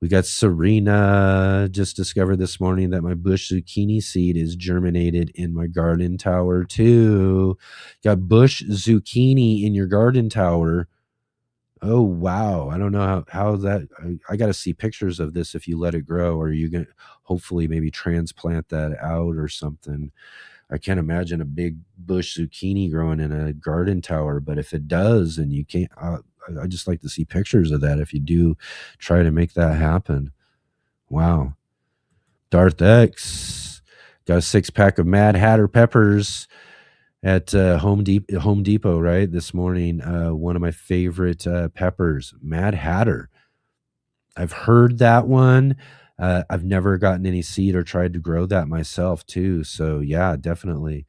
We got Serena. Just discovered this morning that my bush zucchini seed is germinated in my garden tower too. Got bush zucchini in your garden tower. Oh wow. I don't know how that I got to see pictures of this if you let it grow, or are you going to hopefully maybe transplant that out or something. I can't imagine a big bush zucchini growing in a garden tower, but if it does, and you can't, I just like to see pictures of that if you do try to make that happen. Wow. Darth X got a 6-pack of Mad Hatter peppers at Home Depot, right? This morning. One of my favorite peppers, Mad Hatter. I've heard that one. I've never gotten any seed or tried to grow that myself too. So yeah, definitely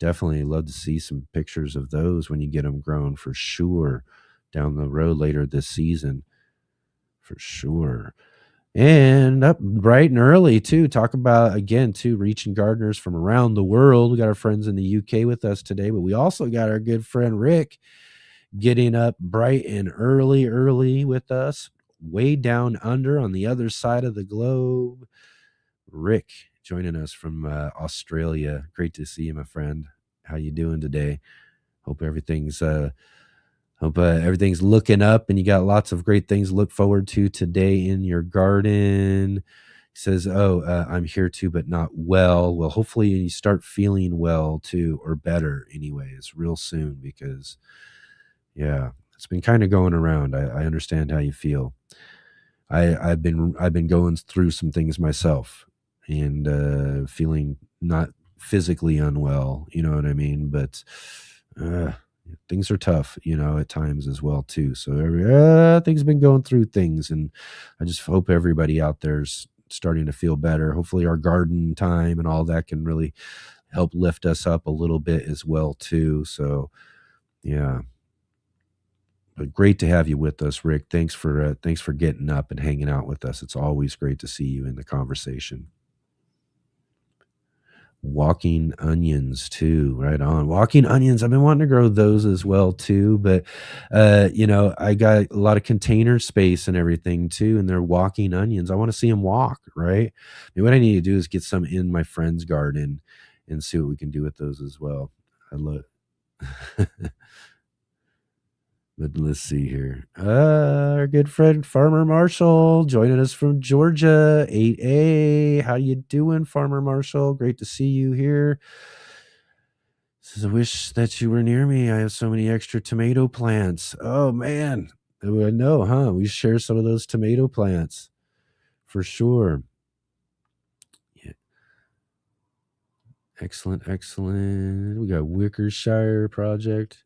love to see some pictures of those when you get them grown for sure down the road later this season for sure. And up bright and early too, talk about again too, reaching gardeners from around the world. We got our friends in the UK with us today, but we also got our good friend Rick getting up bright and early with us, way down under on the other side of the globe. Rick joining us from Australia. Great to see you, my friend. How you doing today? Hope everything's looking up and you got lots of great things to look forward to today in your garden. He says, I'm here too, but not well. Well, hopefully you start feeling well too, or better anyways, real soon, because yeah, it's been kind of going around. I understand how you feel. I've been going through some things myself, and feeling not physically unwell, you know what I mean? But things are tough, you know, at times as well too. So things been going through things, and I just hope everybody out there's starting to feel better. Hopefully our garden time and all that can really help lift us up a little bit as well too. So yeah. But great to have you with us, Rick. Thanks for getting up and hanging out with us. It's always great to see you in the conversation. Walking onions too, right on. Walking onions, I've been wanting to grow those as well too, but you know, I got a lot of container space and everything too, and they're walking onions. I want to see them walk, right? And what I need to do is get some in my friend's garden and see what we can do with those as well. I love But let's see here. Our good friend Farmer Marshall joining us from Georgia, 8A. How you doing, Farmer Marshall? Great to see you here. Says, I wish that you were near me. I have so many extra tomato plants. Oh, man. I know, huh? We share some of those tomato plants for sure. Yeah. Excellent. We got Wickershire Project.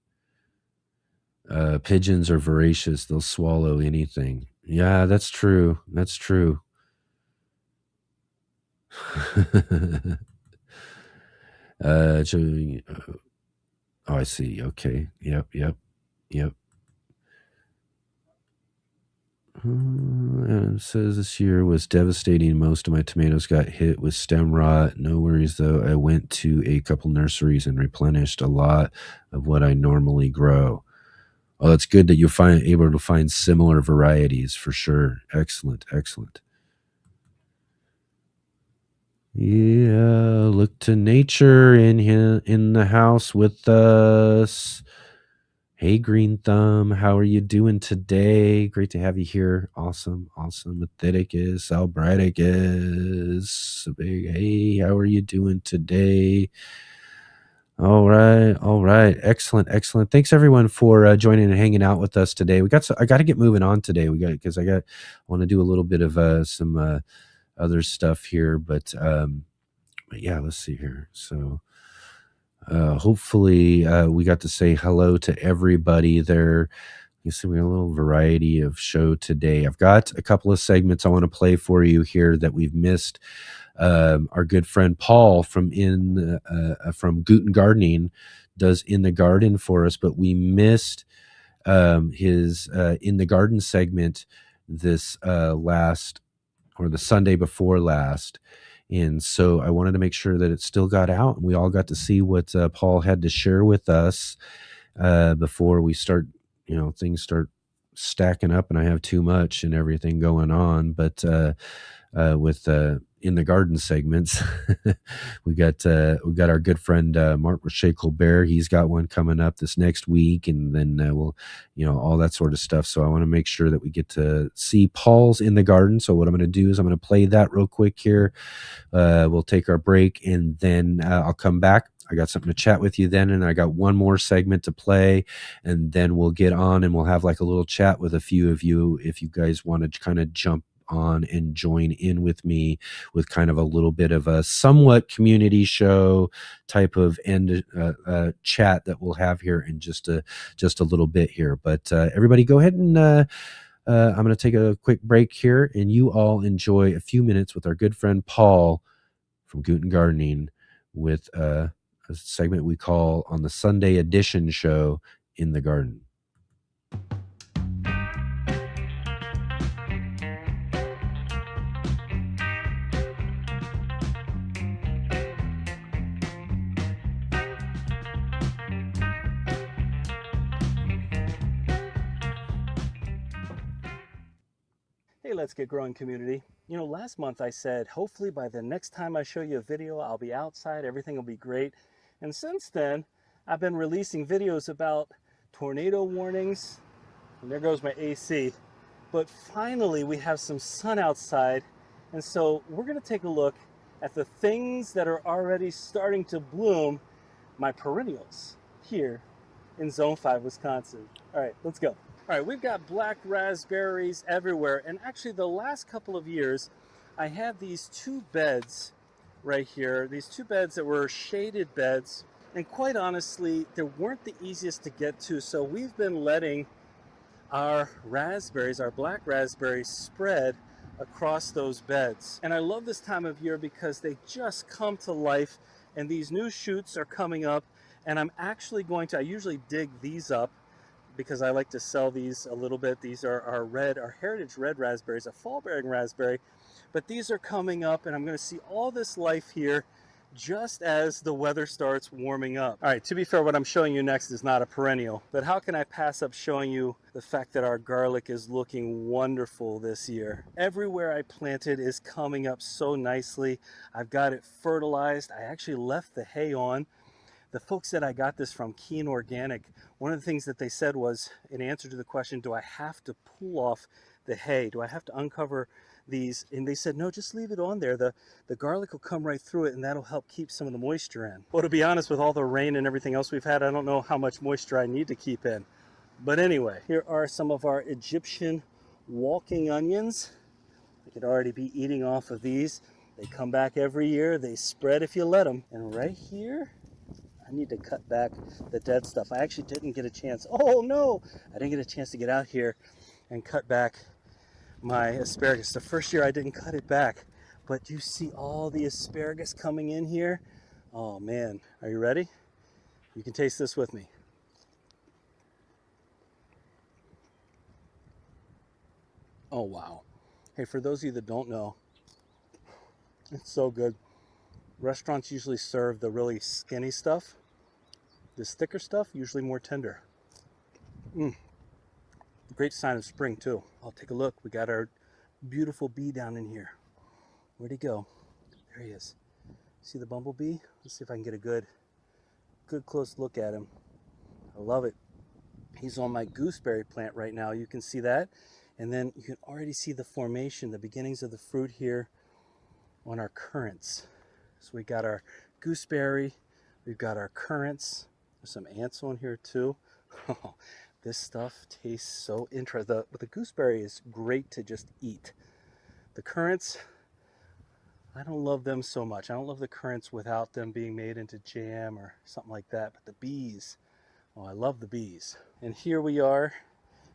Pigeons are voracious. They'll swallow anything. Yeah, that's true. I see. Okay. Yep. It says this year was devastating. Most of my tomatoes got hit with stem rot. No worries though. I went to a couple nurseries and replenished a lot of what I normally grow. Oh, that's good that you're able to find similar varieties for sure. Excellent. Yeah, look to nature in the house with us. Hey, Green Thumb, how are you doing today? Great to have you here. Awesome, awesome. Atheticus, Albrighticus, big hey, how are you doing today? All right, all right, excellent, excellent. Thanks everyone for joining and hanging out with us today. I got to get moving on today. I want to do a little bit of some other stuff here, but yeah, let's see here. So. Hopefully, we got to say hello to everybody there. You see, we got a little variety of show today. I've got a couple of segments I want to play for you here that we've missed. Our good friend Paul from Guten Gardening does In the Garden for us, but we missed his In the Garden segment this last or the Sunday before last. And so I wanted to make sure that it still got out and we all got to see what Paul had to share with us before we start, things start stacking up and I have too much and everything going on. But with In the Garden segments, we got our good friend Mark Roche Colbert. He's got one coming up this next week, and then we'll, all that sort of stuff. So I want to make sure that we get to see Paul's In the Garden. So what I'm going to do is I'm going to play that real quick here. We'll take our break, and then I'll come back. I got something to chat with you then, and I got one more segment to play, and then we'll get on and we'll have like a little chat with a few of you if you guys want to kind of jump on and join in with me with kind of a little bit of a somewhat community show type of end chat that we'll have here in just a little bit here. But everybody go ahead and I'm going to take a quick break here, and you all enjoy a few minutes with our good friend Paul from Guten Gardening with a segment we call on the Sunday edition show, In the Garden. Hey, Let's Get Growing community. Last month I said, hopefully by the next time I show you a video, I'll be outside, everything will be great. And since then, I've been releasing videos about tornado warnings, and there goes my AC. But finally, we have some sun outside, and so we're gonna take a look at the things that are already starting to bloom, my perennials, here in Zone 5, Wisconsin. All right, let's go. All right, we've got black raspberries everywhere, and actually the last couple of years I had these two beds right here, these two beds that were shaded beds, and quite honestly they weren't the easiest to get to, so we've been letting our raspberries, our black raspberries, spread across those beds. And I love this time of year because they just come to life and these new shoots are coming up, and I'm actually going to, I usually dig these up because I like to sell these a little bit. These are our heritage red raspberries, a fall bearing raspberry, but these are coming up and I'm going to see all this life here just as the weather starts warming up. All right, to be fair, what I'm showing you next is not a perennial, but how can I pass up showing you the fact that our garlic is looking wonderful this year? Everywhere I planted is coming up so nicely. I've got it fertilized. I actually left the hay on. The folks that I got this from, Keen Organic, one of the things that they said was, in answer to the question, do I have to pull off the hay? Do I have to uncover these? And they said, no, just leave it on there. The garlic will come right through it, and that'll help keep some of the moisture in. Well, to be honest, with all the rain and everything else we've had, I don't know how much moisture I need to keep in. But anyway, here are some of our Egyptian walking onions. I could already be eating off of these. They come back every year. They spread if you let them. And right here, I need to cut back the dead stuff. I actually didn't get a chance. Oh no, I didn't get a chance to get out here and cut back my asparagus. The first year I didn't cut it back, but you see all the asparagus coming in here. Oh man, are you ready? You can taste this with me. Oh wow. Hey, for those of you that don't know, it's so good. Restaurants usually serve the really skinny stuff. This thicker stuff, usually more tender. Great sign of spring too. I'll take a look. We got our beautiful bee down in here. Where'd he go? There he is. See the bumblebee? Let's see if I can get a good close look at him. I love it. He's on my gooseberry plant right now. You can see that. And then you can already see the formation, the beginnings of the fruit here on our currants. So we got our gooseberry, we've got our currants. There's some ants on here too. This stuff tastes so interesting. The gooseberry is great to just eat. The currants, I don't love them so much. I don't love the currants without them being made into jam or something like that. But the bees, oh, I love the bees. And here we are.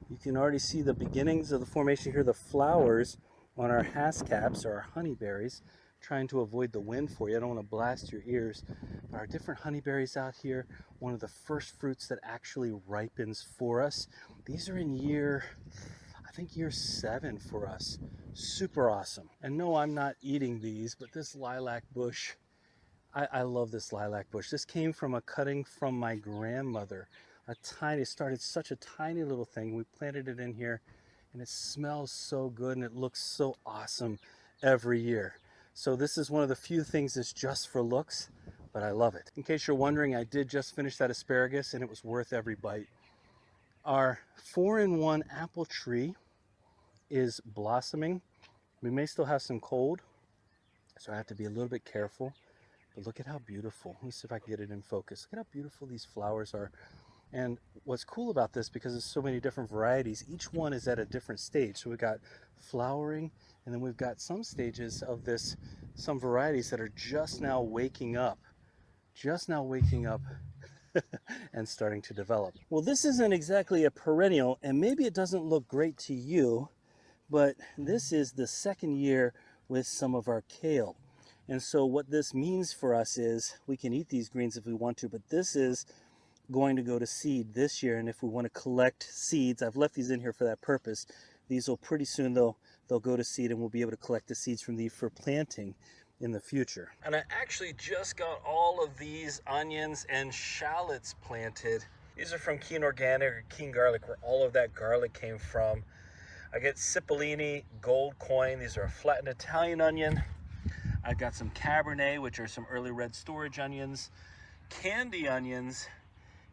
You can already see the beginnings of the formation here, the flowers on our haskellapes or our honeyberries. Trying to avoid the wind for you. I don't want to blast your ears. But our different honeyberries out here, one of the first fruits that actually ripens for us. These are in I think year 7 for us. Super awesome. And no, I'm not eating these, but this lilac bush, I love this lilac bush. This came from a cutting from my grandmother. It started such a tiny little thing. We planted it in here and it smells so good and it looks so awesome every year. So this is one of the few things that's just for looks, but I love it. In case you're wondering, I did just finish that asparagus and it was worth every bite. Our 4-in-1 apple tree is blossoming. We may still have some cold, so I have to be a little bit careful. But look at how beautiful. Let me see if I can get it in focus. Look at how beautiful these flowers are. And what's cool about this, because there's so many different varieties, each one is at a different stage. So we've got flowering, and then we've got some stages of this, some varieties that are just now waking up and starting to develop. Well, this isn't exactly a perennial, and maybe it doesn't look great to you, but this is the second year with some of our kale. And so what this means for us is we can eat these greens if we want to, but this is going to go to seed this year. And if we want to collect seeds, I've left these in here for that purpose. These will pretty soon they'll go to seed, and we'll be able to collect the seeds from these for planting in the future. And I actually just got all of these onions and shallots planted. These are from Keen Organic or Keen Garlic, where all of that garlic came from. I get Cipollini Gold Coin. These are a flattened Italian onion. I've got some Cabernet, which are some early red storage onions, candy onions,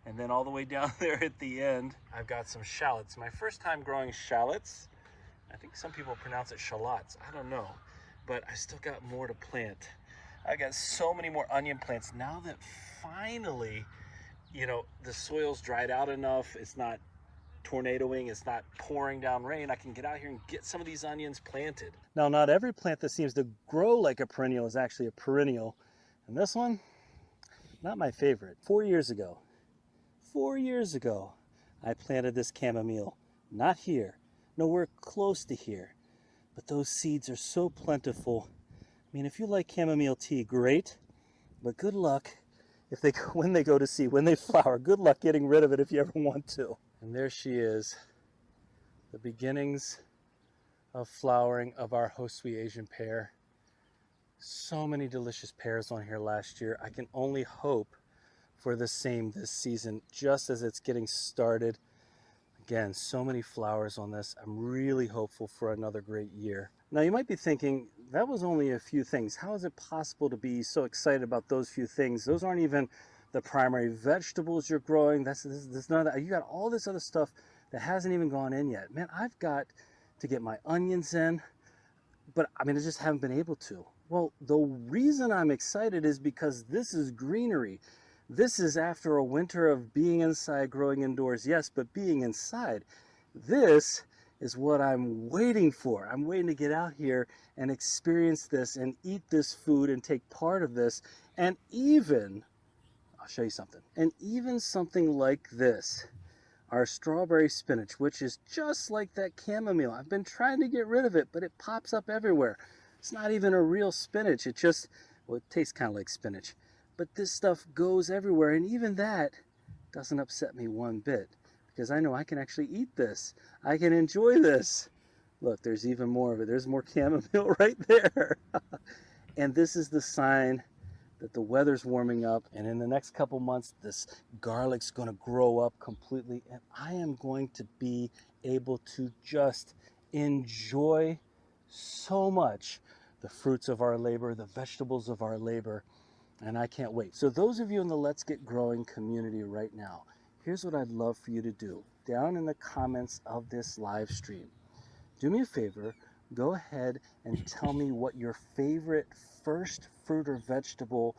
and then all the way down there at the end, I've got some shallots. My first time growing shallots. I think some people pronounce it shallots. I don't know, but I still got more to plant. I got so many more onion plants now that finally, the soil's dried out enough. It's not tornadoing, it's not pouring down rain. I can get out here and get some of these onions planted. Now, not every plant that seems to grow like a perennial is actually a perennial. And this one, not my favorite. 4 years ago, I planted this chamomile. Not here, nowhere close to here. But those seeds are so plentiful. I mean, if you like chamomile tea, great. But good luck when they go to seed, when they flower. Good luck getting rid of it if you ever want to. And there she is, the beginnings of flowering of our Ho Sui Asian pear. So many delicious pears on here last year. I can only hope for the same this season, just as it's getting started. Again, so many flowers on this. I'm really hopeful for another great year. Now you might be thinking, that was only a few things. How is it possible to be so excited about those few things? Those aren't even the primary vegetables you're growing. That's none of that. You got all this other stuff that hasn't even gone in yet. Man, I've got to get my onions in, but I just haven't been able to. Well, the reason I'm excited is because this is greenery. This is after a winter of being inside, growing indoors, yes, but being inside. This is what I'm waiting for. I'm waiting to get out here and experience this and eat this food and take part of this. And even, I'll show you something, and even something like this, our strawberry spinach, which is just like that chamomile. I've been trying to get rid of it, but it pops up everywhere. It's not even a real spinach. It tastes kind of like spinach. But this stuff goes everywhere, and even that doesn't upset me one bit, because I know I can actually eat this. I can enjoy this. Look, there's even more of it. There's more chamomile right there. And this is the sign that the weather's warming up, and in the next couple months, this garlic's going to grow up completely, and I am going to be able to just enjoy so much the fruits of our labor, the vegetables of our labor, and I can't wait. So those of you in the Let's Get Growing community right now, here's what I'd love for you to do. down in the comments of this live stream. Do me a favor, go ahead and tell me what your favorite first fruit or vegetable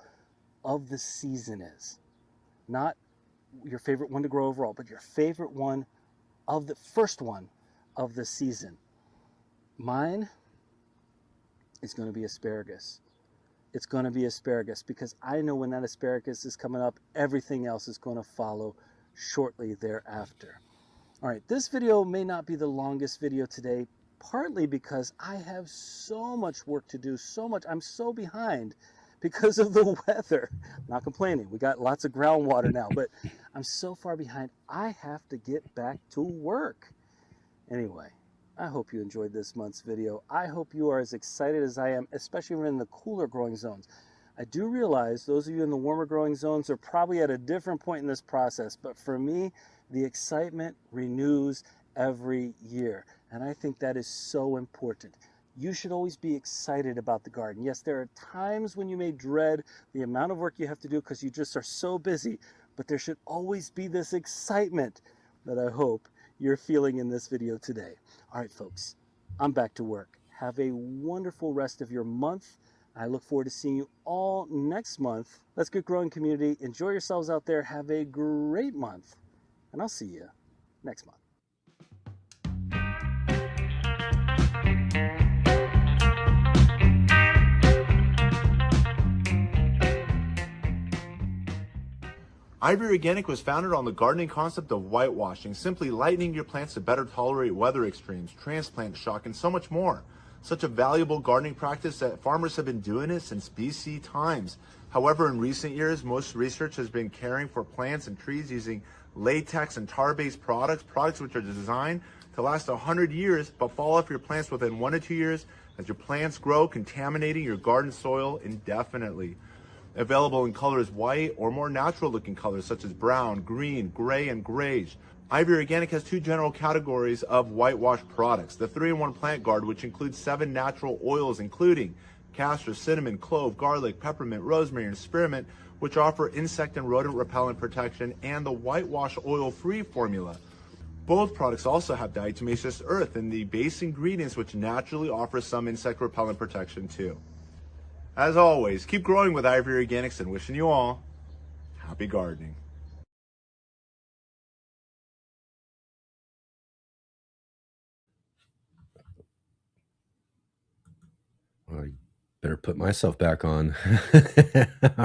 of the season is. Not your favorite one to grow overall, but your favorite one of the first one of the season. Mine is going to be asparagus. It's going to be asparagus because I know when that asparagus is coming up, everything else is going to follow shortly thereafter. All right, this video may not be the longest video today, partly because I have so much work to do, I'm so behind because of the weather. I'm not complaining, we got lots of groundwater now, but I'm so far behind, I have to get back to work. Anyway, I hope you enjoyed this month's video. I hope you are as excited as I am, especially when in the cooler growing zones. I do realize those of you in the warmer growing zones are probably at a different point in this process, but for me, the excitement renews every year. And I think that is so important. You should always be excited about the garden. Yes, there are times when you may dread the amount of work you have to do because you just are so busy, but there should always be this excitement that I hope you're feeling in this video today. All right, folks, I'm back to work. Have a wonderful rest of your month. I look forward to seeing you all next month. Let's Get Growing community. Enjoy yourselves out there. Have a great month, and I'll see you next month. Ivory Organic was founded on the gardening concept of whitewashing, simply lightening your plants to better tolerate weather extremes, transplant shock, and so much more. Such a valuable gardening practice that farmers have been doing it since BC times. However, in recent years, most research has been caring for plants and trees using latex and tar-based products which are designed to last 100 years, but fall off your plants within 1 to 2 years as your plants grow, contaminating your garden soil indefinitely. Available in colors white or more natural looking colors such as brown, green, gray, and grayish. Ivory Organic has 2 general categories of whitewash products. The 3-in-1 Plant Guard, which includes 7 natural oils including castor, cinnamon, clove, garlic, peppermint, rosemary, and spearmint, which offer insect and rodent repellent protection, and the whitewash oil-free formula. Both products also have diatomaceous earth in the base ingredients, which naturally offer some insect repellent protection too. As always, keep growing with Ivory Organics and wishing you all happy gardening. Well, I better put myself back on.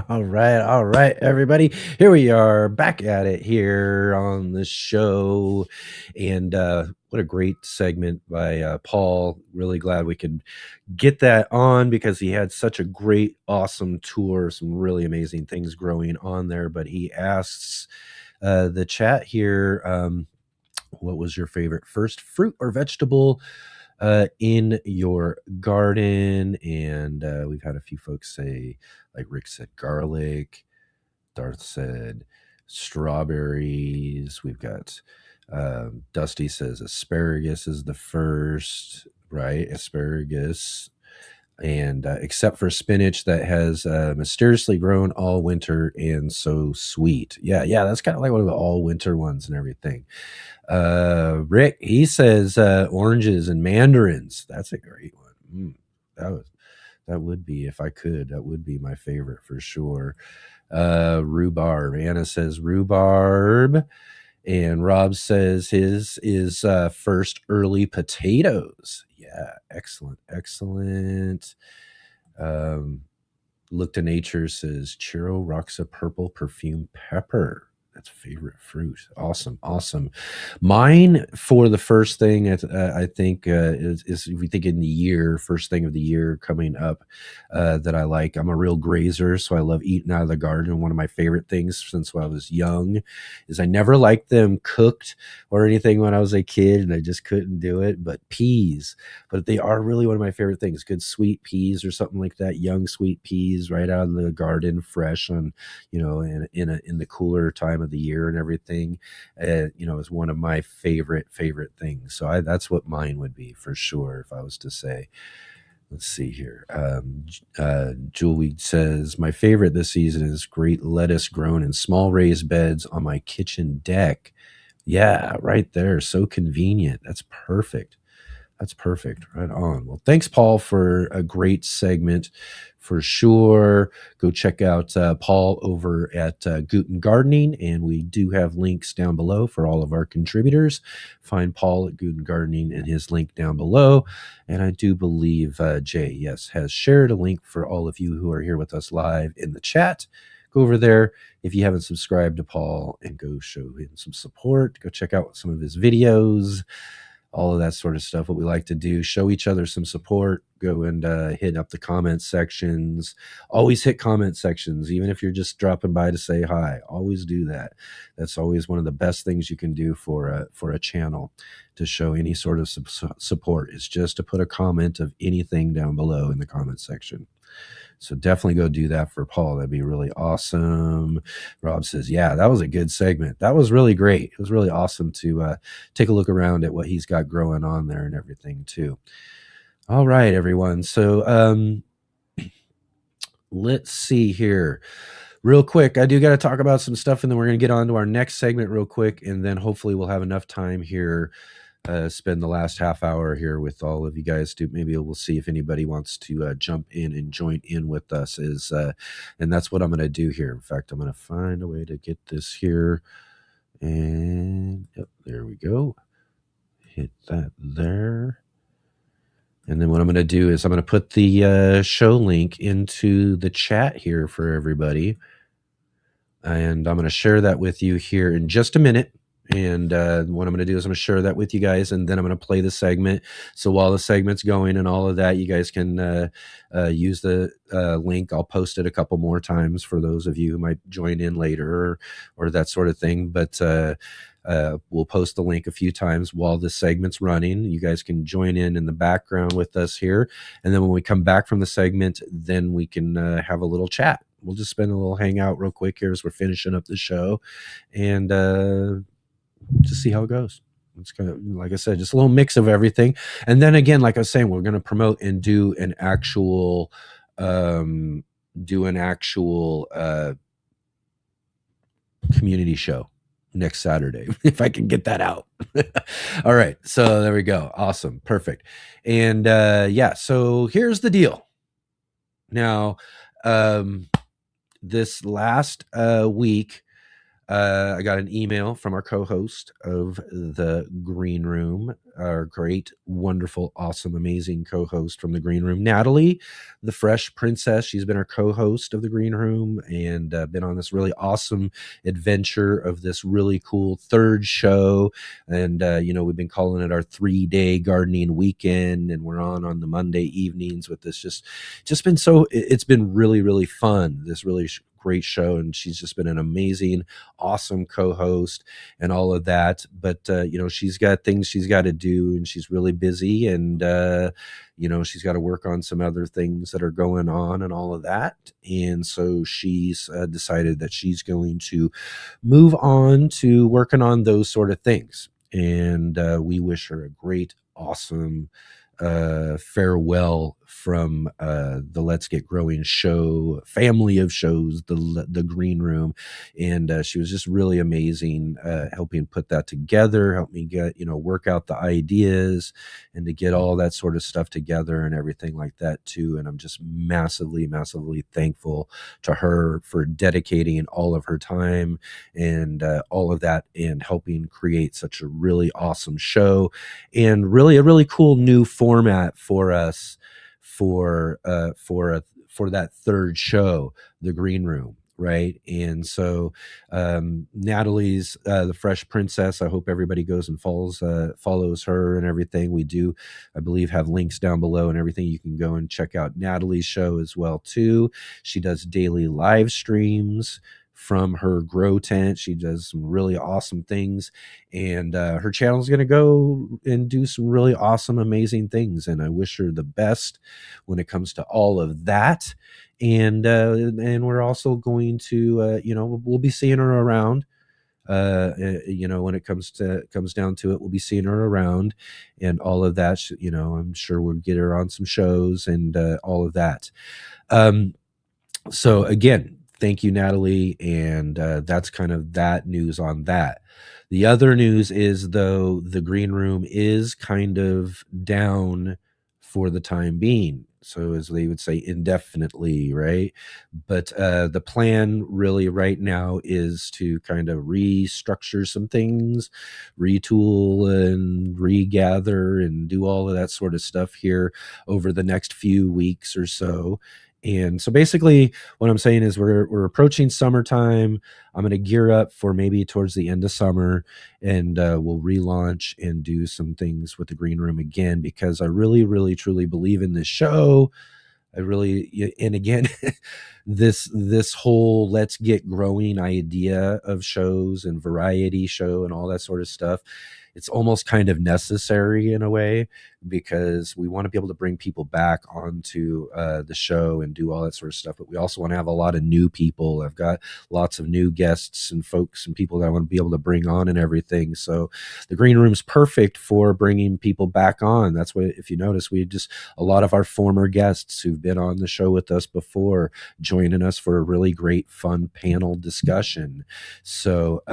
All right, everybody. Here we are back at it here on the show. And what a great segment by Paul. Really glad we could get that on because he had such a great, awesome tour, some really amazing things growing on there. But he asks the chat here, what was your favorite first fruit or vegetable in your garden? And we've had a few folks say, like Rick said, garlic. Darth said strawberries. We've got Dusty says asparagus is the first, right? Asparagus. And except for spinach that has mysteriously grown all winter and so sweet. Yeah, that's kind of like one of the all winter ones and everything. Rick, he says oranges and mandarins. That's a great one. That would be, if I could, that would be my favorite for sure. Rhubarb. Anna says rhubarb. And Rob says his is first early potatoes. Yeah, excellent. Look to Nature says Churro Roxa purple perfume pepper. That's favorite fruit. Awesome. Mine for the first thing, I think is if we think in the year, first thing of the year coming up that I like. I'm a real grazer, so I love eating out of the garden. One of my favorite things since when I was young is I never liked them cooked or anything when I was a kid, and I just couldn't do it. But peas, but they are really one of my favorite things. Good sweet peas or something like that. Young sweet peas right out of the garden, fresh on, in the cooler time of the year and everything, is one of my favorite things. So that's what mine would be for sure if I was to say. Let's see here. Julie says my favorite this season is great lettuce grown in small raised beds on my kitchen deck Yeah, right there. So convenient. That's perfect. That's perfect. Right on. Well, thanks, Paul, for a great segment for sure. Go check out Paul over at Guten Gardening, and we do have links down below for all of our contributors. Find Paul at Guten Gardening and his link down below. And I do believe Jay, yes, has shared a link for all of you who are here with us live in the chat. Go over there if you haven't subscribed to Paul and go show him some support. Go check out some of his videos, all of that sort of stuff. What we like to do, show each other some support. Go and hit up the comment sections. Always hit comment sections, even if you're just dropping by to say hi. Always do that. That's always one of the best things you can do for a channel to show any sort of support, is just to put a comment of anything down below in the comment section. So definitely go do that for Paul. That'd be really awesome. Rob says, yeah, that was a good segment. That was really great. It was really awesome to take a look around at what he's got growing on there and everything too. All right, everyone. So let's see here. Real quick, I do got to talk about some stuff, and then we're going to get on to our next segment real quick, and then hopefully we'll have enough time here spend the last half hour here with all of you guys to maybe we'll see if anybody wants to jump in and join in with us, and that's what I'm going to do here. In fact, I'm going to find a way to get this here, and yep, there we go. Hit that there. And then what I'm going to do is I'm going to put the show link into the chat here for everybody, and I'm going to share that with you here in just a minute. And what I'm going to do is I'm going to share that with you guys, and then I'm going to play the segment. So while the segment's going and all of that, you guys can use the link. I'll post it a couple more times for those of you who might join in later or that sort of thing. But we'll post the link a few times while the segment's running. You guys can join in the background with us here. And then when we come back from the segment, then we can have a little chat. We'll just spend a little hangout real quick here as we're finishing up the show, and to see how it goes. It's kind of, like I said, just a little mix of everything. And then again, like I was saying, we're going to promote and do an actual community show next Saturday, if I can get that out. All right. So there we go. Awesome. Perfect. And yeah, so here's the deal. Now, this last week, I got an email from our co-host of the Green Room, our great, wonderful, awesome, amazing co-host from the Green Room, Natalie, the Fresh Princess. She's been our co-host of the Green Room and been on this really awesome adventure of this really cool third show. And, we've been calling it our 3-day gardening weekend, and we're on the Monday evenings with this. Just been it's been really, really fun. This really great show, and she's just been an amazing, awesome co-host and all of that. But she's got things she's got to do, and she's really busy, and she's got to work on some other things that are going on and all of that. And so she's decided that she's going to move on to working on those sort of things. And we wish her a great, awesome farewell from the Let's Get Growing show family of shows, the Green Room. And she was just really amazing, helping put that together, help me get, work out the ideas and to get all that sort of stuff together and everything like that too. And I'm just massively, massively thankful to her for dedicating all of her time and all of that and helping create such a really awesome show and really a really cool new format for us for that third show, the Green Room, right? And so Natalie's the Fresh Princess, I hope everybody goes and follows her and everything. We do, I believe, have links down below and everything. You can go and check out Natalie's show as well too. She does daily live streams from her grow tent. She does some really awesome things, and her channel is going to go and do some really awesome, amazing things. And I wish her the best when it comes to all of that. And we're also going to, we'll be seeing her around. When it comes down to it, we'll be seeing her around and all of that. I'm sure we'll get her on some shows and all of that. So again, thank you, Natalie. And that's kind of that news on that. The other news is, though, the green room is kind of down for the time being. So, as they would say, indefinitely, right? But the plan really right now is to kind of restructure some things, retool and regather and do all of that sort of stuff here over the next few weeks or so. And so basically what I'm saying is we're approaching summertime. I'm going to gear up for maybe towards the end of summer, and we'll relaunch and do some things with the green room again, because I really, really, truly believe in this show. I really, and again, this whole let's get growing idea of shows and variety show and all that sort of stuff, it's almost kind of necessary in a way, because we want to be able to bring people back onto the show and do all that sort of stuff. But we also want to have a lot of new people. I've got lots of new guests and folks and people that I want to be able to bring on and everything. So the green room's perfect for bringing people back on. That's what, if you notice, we just a lot of our former guests who've been on the show with us before joining us for a really great, fun panel discussion. So,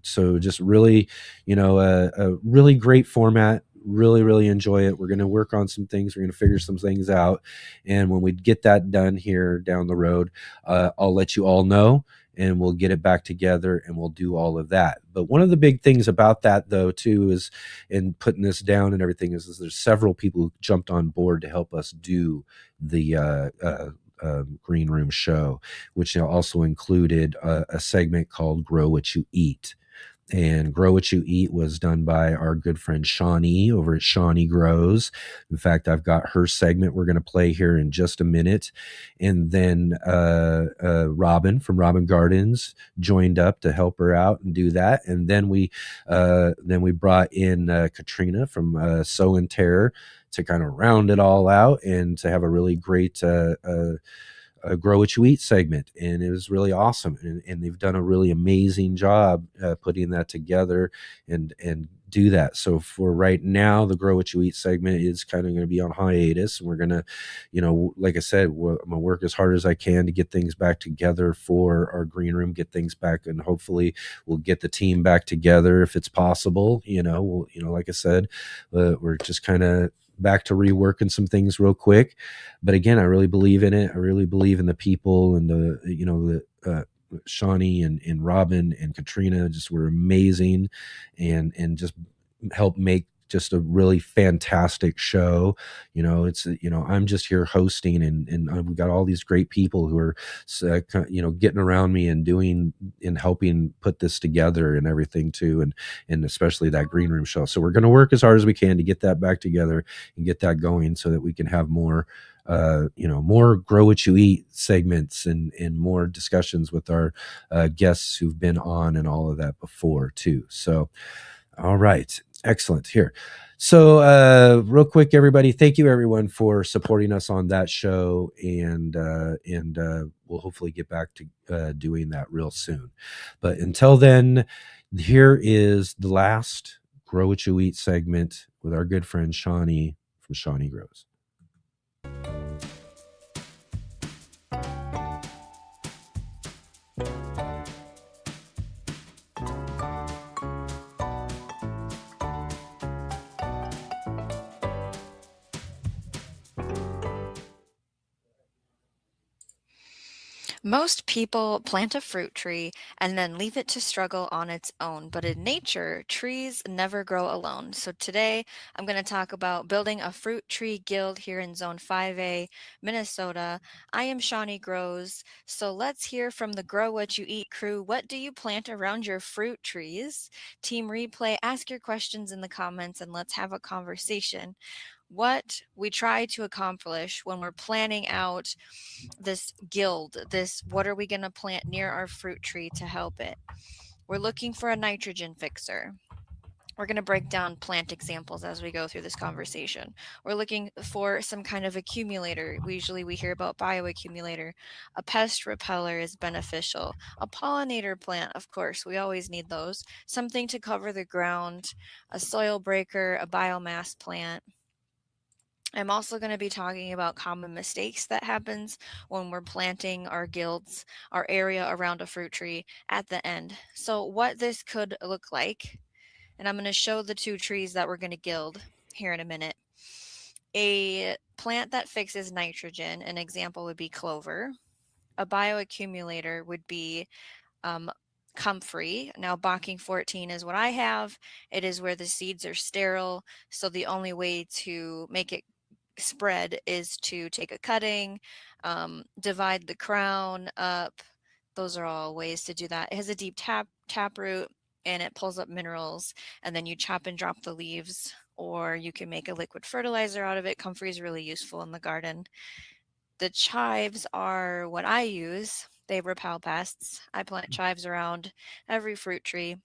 so just really, a really great format. Really, really enjoy it. We're going to work on some things. We're going to figure some things out. And when we get that done here down the road, I'll let you all know, and we'll get it back together and we'll do all of that. But one of the big things about that, though, too, is in putting this down and everything is there's several people who jumped on board to help us do the green room show, which also included a segment called Grow What You Eat. And Grow What You Eat was done by our good friend Shawnee over at Shawnee Grows. In fact, I've got her segment we're going to play here in just a minute. And then Robin from Robin Gardens joined up to help her out and do that. And then we brought in Katrina from Sow and Terror to kind of round it all out and to have a really great Grow What You Eat segment. And it was really awesome. And they've done a really amazing job putting that together and do that. So for right now, the Grow What You Eat segment is kind of going to be on hiatus. And we're going to, like I said, I'm going to work as hard as I can to get things back together for our green room, get things back, and hopefully we'll get the team back together if it's possible. Like I said, we're just kind of back to reworking some things real quick. But again, I really believe in it. I really believe in the people, and the Shawnee and Robin and Katrina just were amazing and just helped make just a really fantastic show. I'm just here hosting, and we've got all these great people who are, getting around me and doing and helping put this together and everything too. And especially that green room show. So we're going to work as hard as we can to get that back together and get that going so that we can have more, more Grow What You Eat segments and more discussions with our guests who've been on and all of that before too. So, all right. Excellent. Here. So real quick, everybody, thank you everyone for supporting us on that show. And we'll hopefully get back to doing that real soon. But until then, here is the last Grow What You Eat segment with our good friend Shawnee from Shawnee Grows. Most people plant a fruit tree and then leave it to struggle on its own, but in nature, trees never grow alone. So today, I'm going to talk about building a fruit tree guild here in Zone 5A, Minnesota. I am Shawnee Grows, so let's hear from the Grow What You Eat crew. What do you plant around your fruit trees? Team Replay, ask your questions in the comments and let's have a conversation. What we try to accomplish when we're planning out this guild, what are we going to plant near our fruit tree to help it? We're looking for a nitrogen fixer. We're going to break down plant examples as we go through this conversation. We're looking for some kind of accumulator. We hear about bioaccumulator. A pest repeller is beneficial. A pollinator plant, of course, we always need those. Something to cover the ground. A soil breaker, a biomass plant. I'm also going to be talking about common mistakes that happens when we're planting our guilds, our area around a fruit tree at the end. So what this could look like and I'm going to show the 2 trees that we're going to gild here in a minute. A plant that fixes nitrogen, an example would be clover. A bioaccumulator would be comfrey. Now, Bocking 14 is what I have. It is where the seeds are sterile, so the only way to make it spread is to take a cutting, divide the crown up. Those are all ways to do that. It has a deep tap root, and it pulls up minerals, and then you chop and drop the leaves, or you can make a liquid fertilizer out of it. Comfrey is really useful in the garden. The chives are what I use. They repel pests. I plant chives around every fruit tree.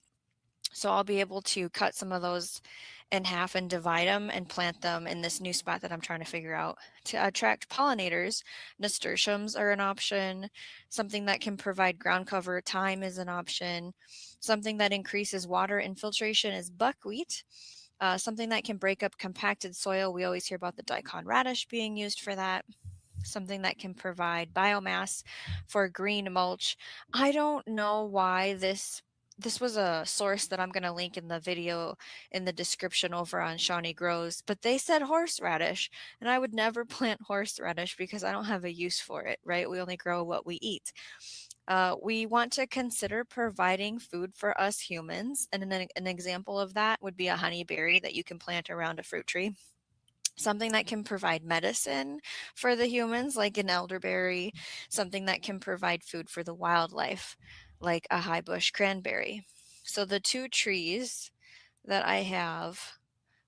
So I'll be able to cut some of those in half and divide them and plant them in this new spot that I'm trying to figure out. To attract pollinators, nasturtiums are an option. Something that can provide ground cover, thyme is an option. Something that increases water infiltration is buckwheat. Something that can break up compacted soil. We always hear about the daikon radish being used for that. Something that can provide biomass for green mulch. I don't know why this was a source that I'm going to link in the video in the description over on Shawnee Grows, but they said horseradish, and I would never plant horseradish because I don't have a use for it, right? We only grow what we eat. We want to consider providing food for us humans, and an example of that would be a honeyberry that you can plant around a fruit tree. Something that can provide medicine for the humans, like an elderberry, something that can provide food for the wildlife, like a high bush cranberry. So the 2 trees that I have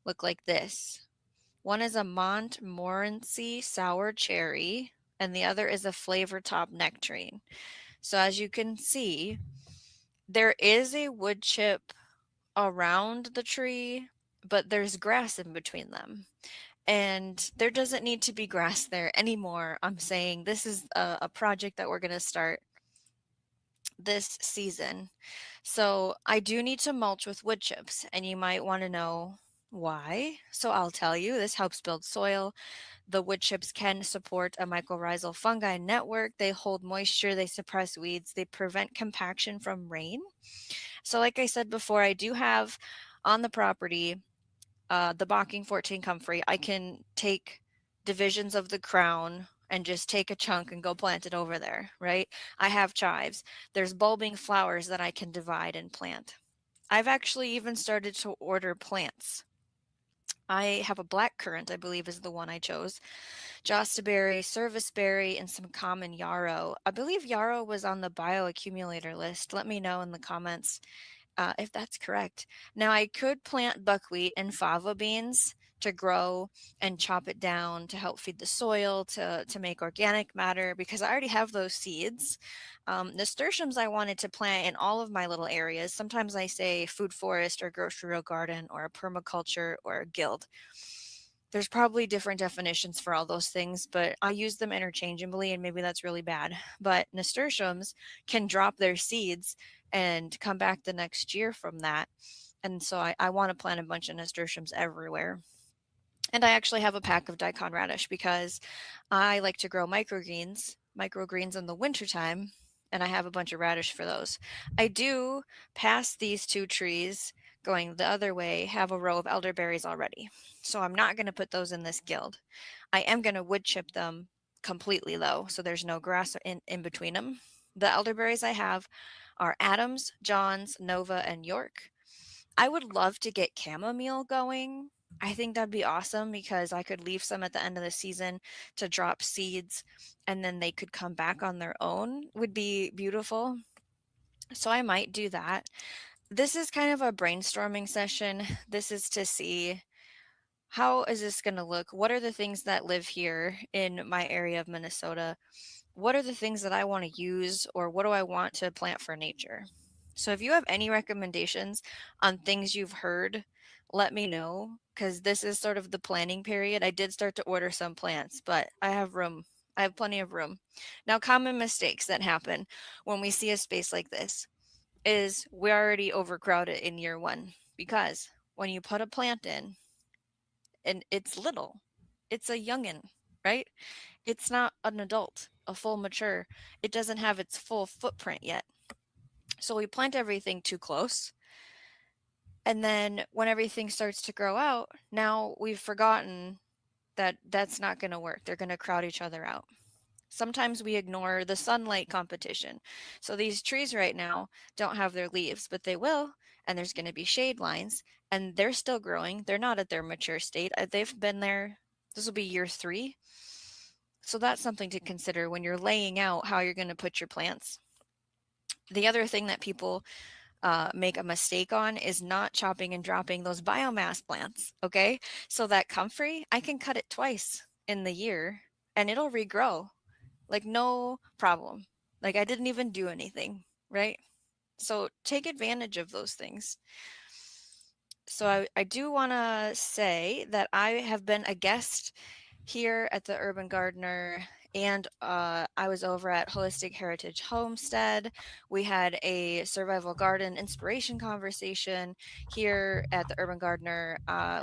look like this. One is a Montmorency sour cherry, and the other is a flavor top nectarine. So as you can see, there is a wood chip around the tree, but there's grass in between them. And there doesn't need to be grass there anymore. I'm saying this is a project that we're going to start this season. So I do need to mulch with wood chips, and you might want to know why. So I'll tell you, this helps build soil. The wood chips can support a mycorrhizal fungi network. They hold moisture, they suppress weeds, they prevent compaction from rain. So like I said before, I do have on the property the Bocking 14 comfrey. I can take divisions of the crown and just take a chunk and go plant it over there, right? I have chives. There's bulbing flowers that I can divide and plant. I've actually even started to order plants. I have a black currant, I believe is the one I chose. Jostaberry, serviceberry, and some common yarrow. I believe yarrow was on the bioaccumulator list. Let me know in the comments if that's correct. Now I could plant buckwheat and fava beans to grow and chop it down to help feed the soil, to make organic matter, because I already have those seeds. Nasturtiums I wanted to plant in all of my little areas. Sometimes I say food forest or grocery row garden or a permaculture or a guild. There's probably different definitions for all those things, but I use them interchangeably, and maybe that's really bad. But nasturtiums can drop their seeds and come back the next year from that. And so I want to plant a bunch of nasturtiums everywhere. And I actually have a pack of daikon radish because I like to grow microgreens in the wintertime, and I have a bunch of radish for those. I do, past these 2 trees, going the other way, have a row of elderberries already. So I'm not going to put those in this guild. I am going to wood chip them completely though, so there's no grass in between them. The elderberries I have are Adams, Johns, Nova, and York. I would love to get chamomile going. I think that'd be awesome because I could leave some at the end of the season to drop seeds, and then they could come back on their own. Would be beautiful. So I might do that. This is kind of a brainstorming session. This is to see, how is this going to look? What are the things that live here in my area of Minnesota? What are the things that I want to use, or what do I want to plant for nature? So if you have any recommendations on things you've heard, let me know, because this is sort of the planning period. I did start to order some plants, but I have room. I have plenty of room. Now, common mistakes that happen when we see a space like this is we're already overcrowded in year 1, because when you put a plant in and it's little, it's a youngin', right? It's not an adult, a full mature. It doesn't have its full footprint yet. So we plant everything too close. And then when everything starts to grow out, now we've forgotten that that's not going to work. They're going to crowd each other out. Sometimes we ignore the sunlight competition. So these trees right now don't have their leaves, but they will, and there's going to be shade lines, and they're still growing. They're not at their mature state. They've been there. This will be year 3. So that's something to consider when you're laying out how you're going to put your plants. The other thing that people make a mistake on is not chopping and dropping those biomass plants. Okay. So that comfrey, I can cut it twice in the year and it'll regrow. Like, no problem. Like, I didn't even do anything, right? So take advantage of those things. So I do want to say that I have been a guest here at the Urban Gardener, and I was over at Holistic Heritage Homestead. We had a survival garden inspiration conversation here at the Urban Gardener.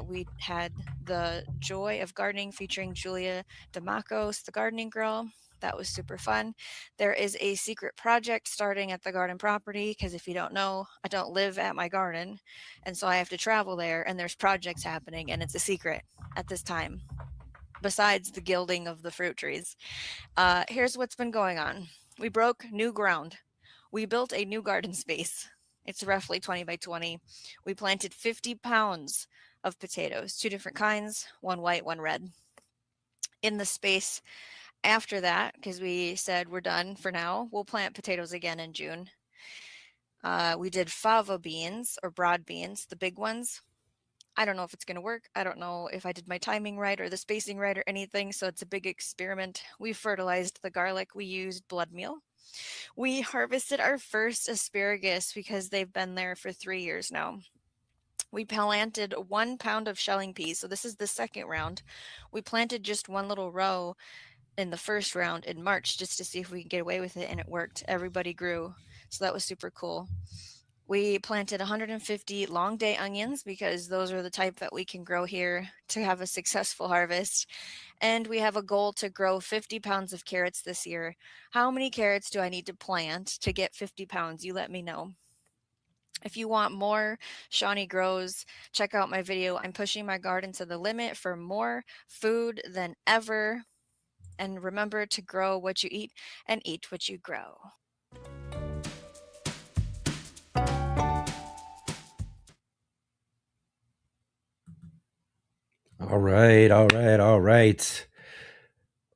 We had the joy of gardening featuring Julia Demacos, the gardening girl. That was super fun. There is a secret project starting at the garden property because if you don't know, I don't live at my garden. And so I have to travel there and there's projects happening and it's a secret at this time, besides the gilding of the fruit trees. Here's what's been going on. We broke new ground. We built a new garden space. It's roughly 20 by 20. We planted 50 pounds of potatoes, 2 different kinds, one white, one red. In the space after that, because we said we're done for now, we'll plant potatoes again in June. We did fava beans or broad beans, the big ones. I don't know if it's going to work. I don't know if I did my timing right or the spacing right or anything. So it's a big experiment. We fertilized the garlic. We used blood meal. We harvested our first asparagus because they've been there for 3 years now. We planted 1 pound of shelling peas. So this is the second round. We planted just one little row in the first round in March just to see if we could get away with it. And it worked. Everybody grew. So that was super cool. We planted 150 long day onions because those are the type that we can grow here to have a successful harvest. And we have a goal to grow 50 pounds of carrots this year. How many carrots do I need to plant to get 50 pounds? You let me know. If you want more Shawnee Grows, check out my video. I'm pushing my garden to the limit for more food than ever. And remember to grow what you eat and eat what you grow. All right, all right, all right.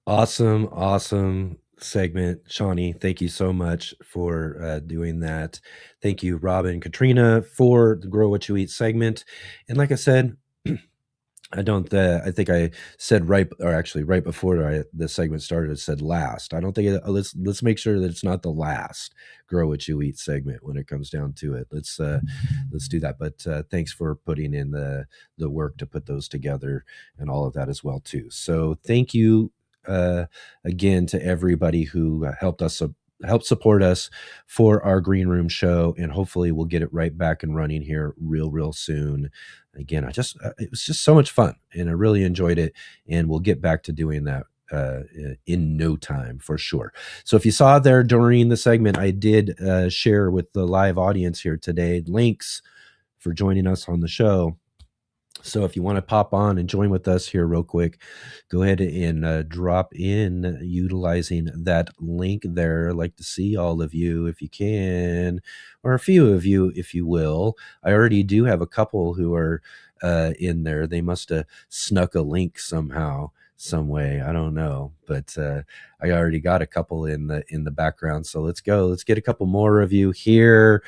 Awesome segment, Shawnee. Thank you so much for doing that. Thank you, Robin, Katrina, for the Grow What You Eat segment. And like I said, I think I said right, or actually right before the segment started, it said last. I don't think let's make sure that it's not the last Grow What You Eat segment when it comes down to it. Let's do that. But thanks for putting in the work to put those together and all of that as well too. So thank you again to everybody who helped support us for our green room show, and hopefully we'll get it right back and running here real soon. Again, it was just so much fun and I really enjoyed it, and we'll get back to doing that in no time for sure. So if you saw there during the segment, I did share with the live audience here today links for joining us on the show. So if you want to pop on and join with us here real quick, go ahead and drop in utilizing that link there. I'd like to see all of you if you can, or a few of you if you will. I already do have a couple who are in there. They must have snuck a link somehow, some way. I don't know, but I already got a couple in the background. So let's go. Let's get a couple more of you here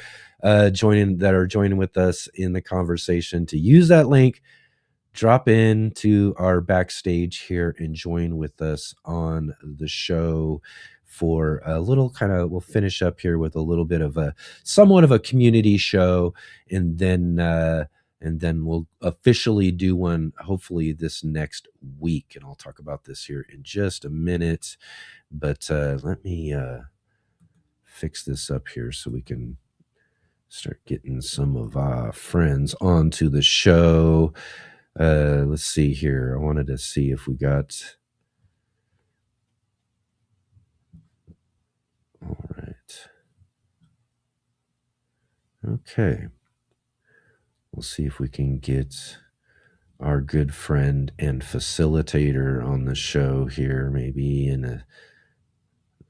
joining with us in the conversation to use that link. Drop into our backstage here and join with us on the show for a little we'll finish up here with a little bit of somewhat of a community show, and then we'll officially do one hopefully this next week. And I'll talk about this here in just a minute, but let me fix this up here so we can start getting some of our friends onto the show. Let's see here. I wanted to see if we got. All right. Okay. We'll see if we can get our good friend and facilitator on the show here, maybe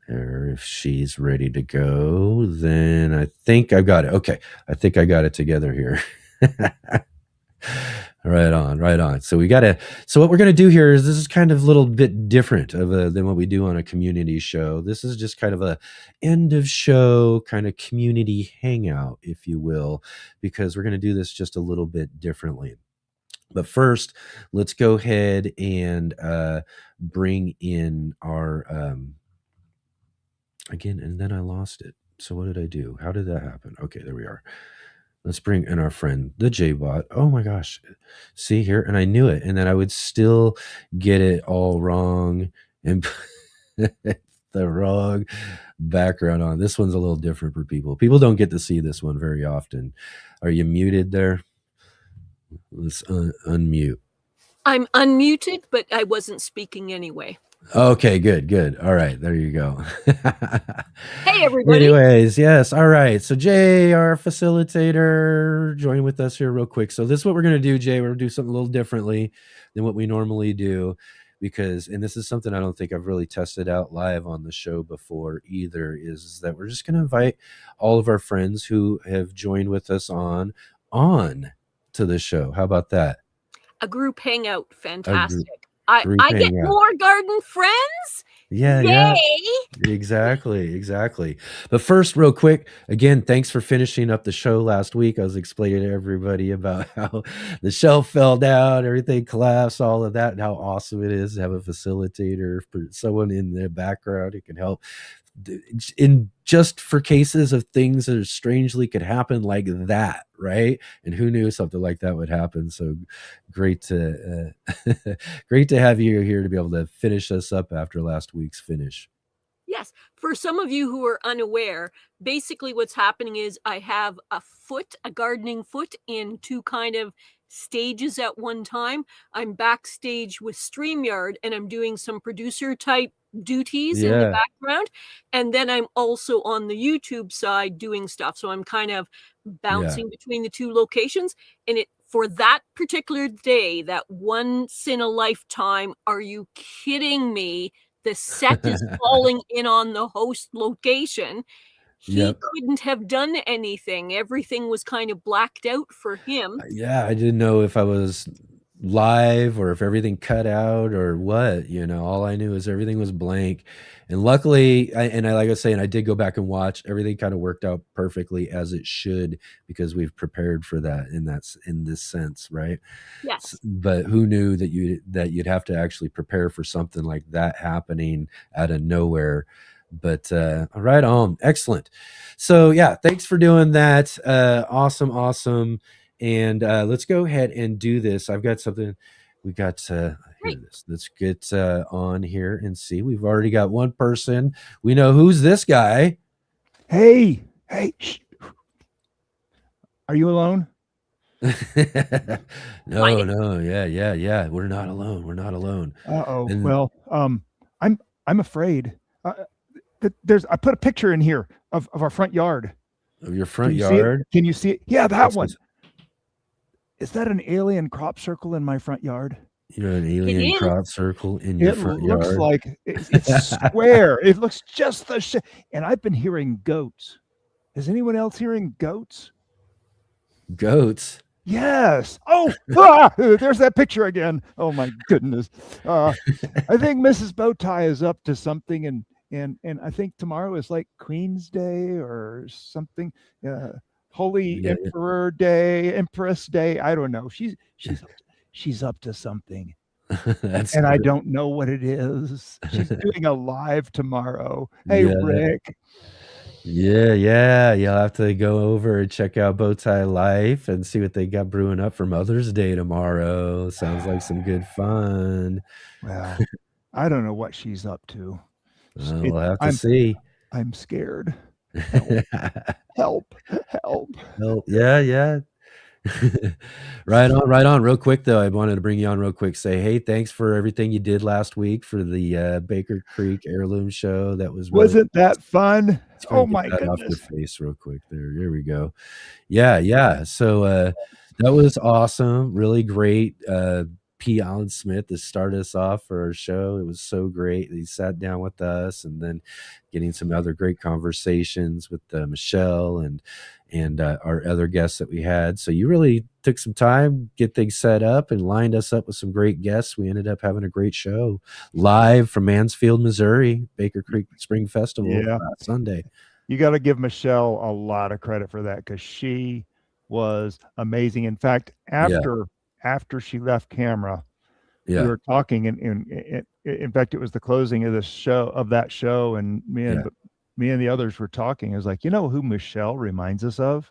or if she's ready to go, then I think I've got it. Okay, I think I got it together here. Right on, right on. So what we're gonna do here is this is kind of a little bit different than what we do on a community show. This is just kind of a end of show kind of community hangout, if you will, because we're gonna do this just a little bit differently. But first, let's go ahead and bring in our again, and then I lost it. So what did I do? How did that happen? Okay, there we are. Let's bring in our friend, the J-Bot. Oh my gosh. See here? And I knew it. And then I would still get it all wrong and the wrong background on. This one's a little different for people. People don't get to see this one very often. Are you muted there? Let's unmute. I'm unmuted, but I wasn't speaking anyway. Okay, good. All right, there you go. Hey, everybody. Anyways, yes. All right. So Jay, our facilitator, join with us here real quick. So this is what we're going to do, Jay. We're going to do something a little differently than what we normally do because, and this is something I don't think I've really tested out live on the show before either, is that we're just going to invite all of our friends who have joined with us on to the show. How about that? A group hangout. Fantastic. I get more garden friends. Yeah, Yay! Yeah, exactly. But first, real quick, again, thanks for finishing up the show last week. I was explaining to everybody about how the shelf fell down, everything collapsed, all of that, and how awesome it is to have a facilitator, for someone in the background who can help in just for cases of things that strangely could happen like that, right? And who knew something like that would happen? So great to great to have you here to be able to finish us up after last week's finish. Yes. For some of you who are unaware, basically what's happening is I have a gardening foot in two kind of stages at one time. I'm backstage with StreamYard and I'm doing some producer type duties in the background. And then I'm also on the YouTube side doing stuff. So I'm kind of bouncing between the two locations. And for that particular day, that once in a lifetime, are you kidding me? The set is falling in on the host location. He couldn't have done anything. Everything was kind of blacked out for him. Yeah, I didn't know if I was live or if everything cut out or what, all I knew is everything was blank. And luckily, like I was saying, I did go back and watch. Everything kind of worked out perfectly as it should because we've prepared for that in this sense, right? Yes. But who knew that you'd have to actually prepare for something like that happening out of nowhere. But right on. Excellent. So yeah, thanks for doing that. Awesome. And let's go ahead and do this. I've got something. We got here this. Let's get on here and see. We've already got one person. We know who's this guy. Hey. Shh. Are you alone? No. Yeah. We're not alone. Uh-oh. Well, I'm afraid. I put a picture in here of our front yard. Of your front yard? Can you see it? Yeah, that one. Is that an alien crop circle in my front yard? You're an alien crop circle in your front yard? It looks like it's square. It looks just the shit. And I've been hearing goats. Is anyone else hearing goats? Goats? Yes. Oh, there's that picture again. Oh my goodness. I think Mrs. Bowtie is up to something, and I think tomorrow is like Queen's Day or something. Holy Emperor Day, Empress Day. I don't know. She's up to something. That's and good. I don't know what it is. She's doing a live tomorrow. Hey, Rick. Yeah. You'll have to go over and check out Bowtie Life and see what they got brewing up for Mother's Day tomorrow. Sounds like some good fun. Well, I don't know what she's up to. We'll have to see. I'm scared. Help. Yeah. Right on. Real quick though, I wanted to bring you on real quick. Say, hey, thanks for everything you did last week for the Baker Creek Heirloom Show. That wasn't that fun? Oh my goodness! Off your face real quick there. Here we go. Yeah. So That was awesome. Really great. P. Allen Smith to start us off for our show. It was so great. He sat down with us, and then getting some other great conversations with Michelle and our other guests that we had. So you really took some time, get things set up, and lined us up with some great guests. We ended up having a great show live from Mansfield, Missouri, Baker Creek Spring Festival last Sunday. You got to give Michelle a lot of credit for that, because she was amazing. In fact, after she left camera, we were talking, and in fact, it was the closing of that show, and me and the others were talking. I was like, you know who Michelle reminds us of?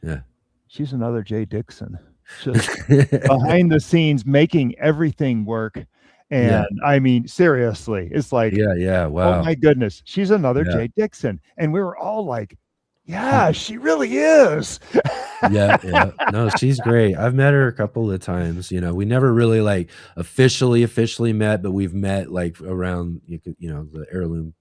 Yeah, she's another Jay Dixon, just behind the scenes, making everything work. And I mean, seriously, it's like, wow, oh my goodness, she's another Jay Dixon. And we were all like, yeah, she really is. No, she's great. I've met her a couple of times. You know, we never really like officially met, but we've met like around, you know, the heirloom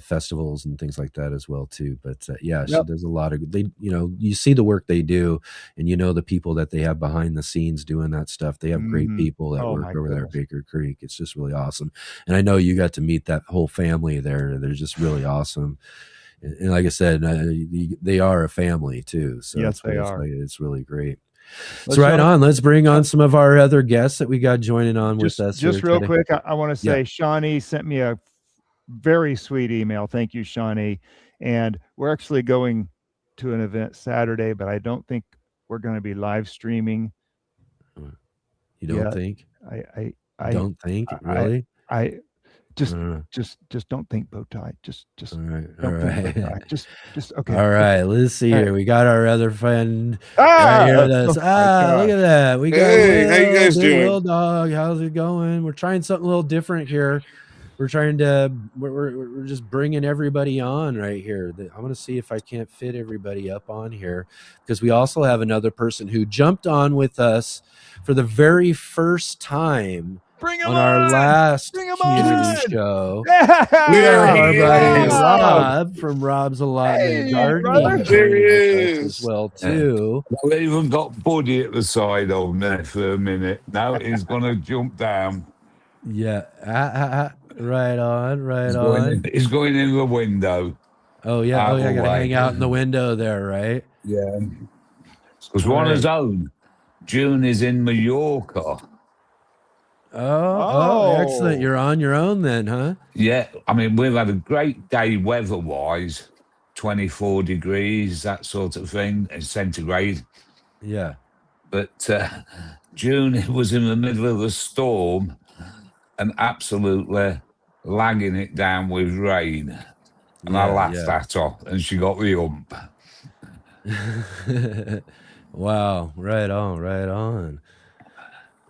festivals and things like that as well too. But she does a lot of, you know, you see the work they do, and you know the people that they have behind the scenes doing that stuff. They have great people that work over there at Baker Creek. It's just really awesome. And I know you got to meet that whole family there. They're just really awesome. And like I said, they are a family too. So yes, they are. It's really great. So let's bring on some of our other guests that we got joining on with us. Just real quick, I want to say Shawnee sent me a very sweet email. Thank you, Shawnee. And we're actually going to an event Saturday, but I don't think we're going to be live streaming. You don't think? I don't think, really? Just don't think Bowtie. Just all right. Just okay. All right. Let's see here. We got our other friend right here with us. Look at that. We got how you guys doing? Will Dog. How's it going? We're trying something a little different here. We're trying to. We're just bringing everybody on right here. I'm going to see if I can't fit everybody up on here, because we also have another person who jumped on with us for the very first time. On our last community show. We have our buddy Rob from Rob's Allotment Gardening as well too. I've even got Buddy at the side of me for a minute. Now he's gonna jump down. Right on. He's going in the window. Oh yeah, I gotta hang out in the window there, right? Yeah. Because we're on his own. June is in Mallorca. Oh, excellent. You're on your own then, huh? Yeah. I mean, we've had a great day weather-wise, 24 degrees, that sort of thing, centigrade. Yeah. But June was in the middle of the storm and absolutely lagging it down with rain. And I laughed at her, and she got the hump. Wow. Right on.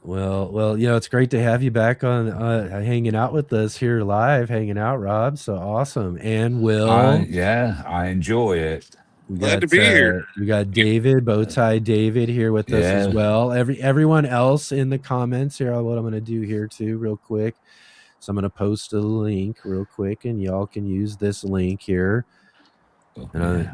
Well, you know, it's great to have you back on hanging out with us here live, Rob. So awesome. And Will. I enjoy it. Glad to be here. We got David, Bowtie David here with us as well. Everyone else in the comments here, what I'm going to do here too, real quick. So I'm going to post a link real quick, and y'all can use this link here.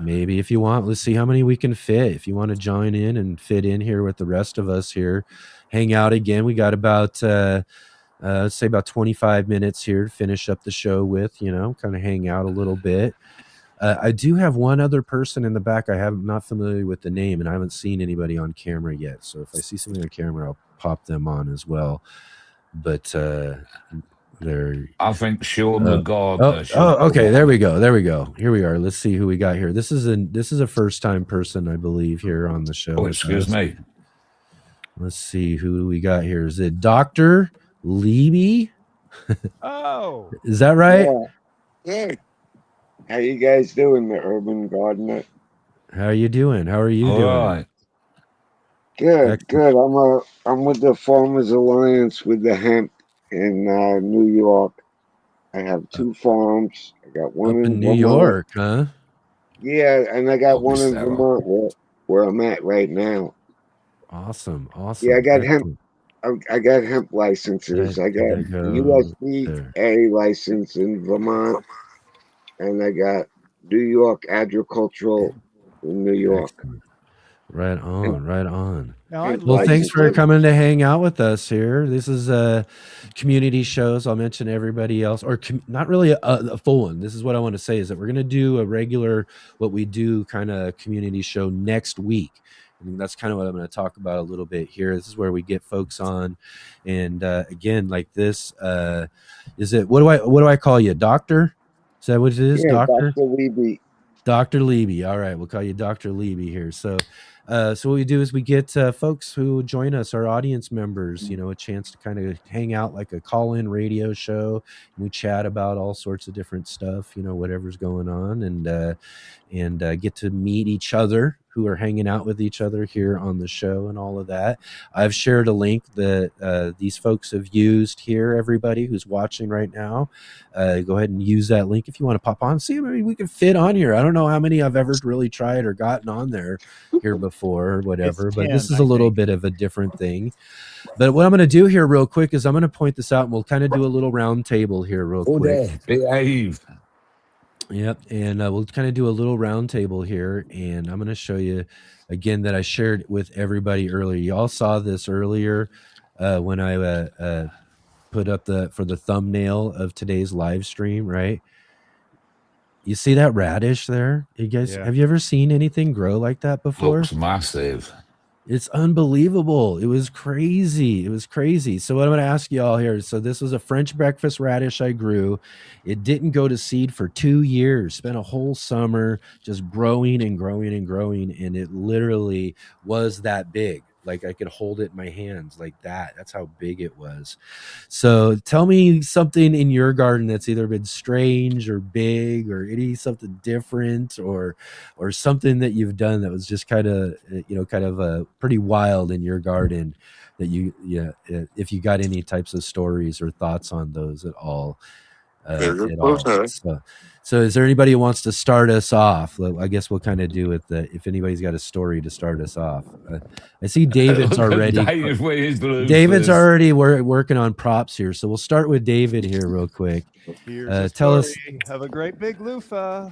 Maybe if you want, let's see how many we can fit. If you want to join in and fit in here with the rest of us here, hang out again. We got about, let's say about 25 minutes here to finish up the show with, kind of hang out a little bit. I do have one other person in the back. I'm not familiar with the name, and I haven't seen anybody on camera yet. So if I see somebody on camera, I'll pop them on as well. But I think Sean the Gardener. Okay. There we go. Here we are. Let's see who we got here. This is a first time person, I believe, here on the show. Oh, excuse me. Let's see who we got here. Is it Dr. Leby? Oh, is that right? Yeah. How you guys doing, the Urban Gardener? How are you doing? Doing? Right. Good. I'm with the Farmers Alliance with the hemp in New York. I have 2 farms. I got one in New York, huh? Yeah, and I got one in Vermont where I'm at right now. Awesome. Yeah, I got hemp. I got hemp licenses. I got USDA license in Vermont, and I got New York agricultural in New York. Right on, right on. Now, I Well, like thanks it for too. coming to hang out with us here. This is community shows. I'll mention everybody else, or not really a full one. This is what I want to say is that we're going to do a regular, what we do kind of community show next week. And that's kind of what I'm going to talk about a little bit here. This is where we get folks on. And again, like this, is it, what do I call you? Doctor? Is that what it is? Yeah, Doctor? Dr. Levy. Dr. Levy. All right, we'll call you Dr. Levy here. So what we do is we get folks who join us, our audience members, you know, a chance to kind of hang out like a call-in radio show. And we chat about all sorts of different stuff, you know, whatever's going on, and get to meet each other who are hanging out with each other here on the show and all of that. I've shared a link that these folks have used here. Everybody who's watching right now, go ahead and use that link if you want to pop on. See, maybe we can fit on here. I don't know how many I've ever really tried or gotten on there here before or whatever, It's but 10, this is I a little think. bit of a different thing. But what I'm going to do here real quick is I'm going to point this out, and we'll kind of do a little round table here real Oh, quick. there, behave. Yep, and we'll kind of do a little round table here, and I'm going to show you again that I shared with everybody earlier. Y'all saw this earlier when I put up for the thumbnail of today's live stream, right? You see that radish there? You guys, Yeah. have you ever seen anything grow like that before? Looks massive. It's unbelievable. It was crazy. It was crazy. So what I'm going to ask you all here. So this was a French breakfast radish I grew. It didn't go to seed for 2 years. Spent a whole summer just growing and growing and growing. And it literally was that big. Like I could hold it in my hands like that. That's how big it was. So tell me something in your garden that's either been strange or big or something different or something that you've done that was just kind of pretty wild in your garden that if you got any types of stories or thoughts on those at all. So is there anybody who wants to start us off? I guess we'll kind of do it if anybody's got a story to start us off. I see David's already. David's already working on props here, so we'll start with David here real quick. Here's tell us of a great big loofah.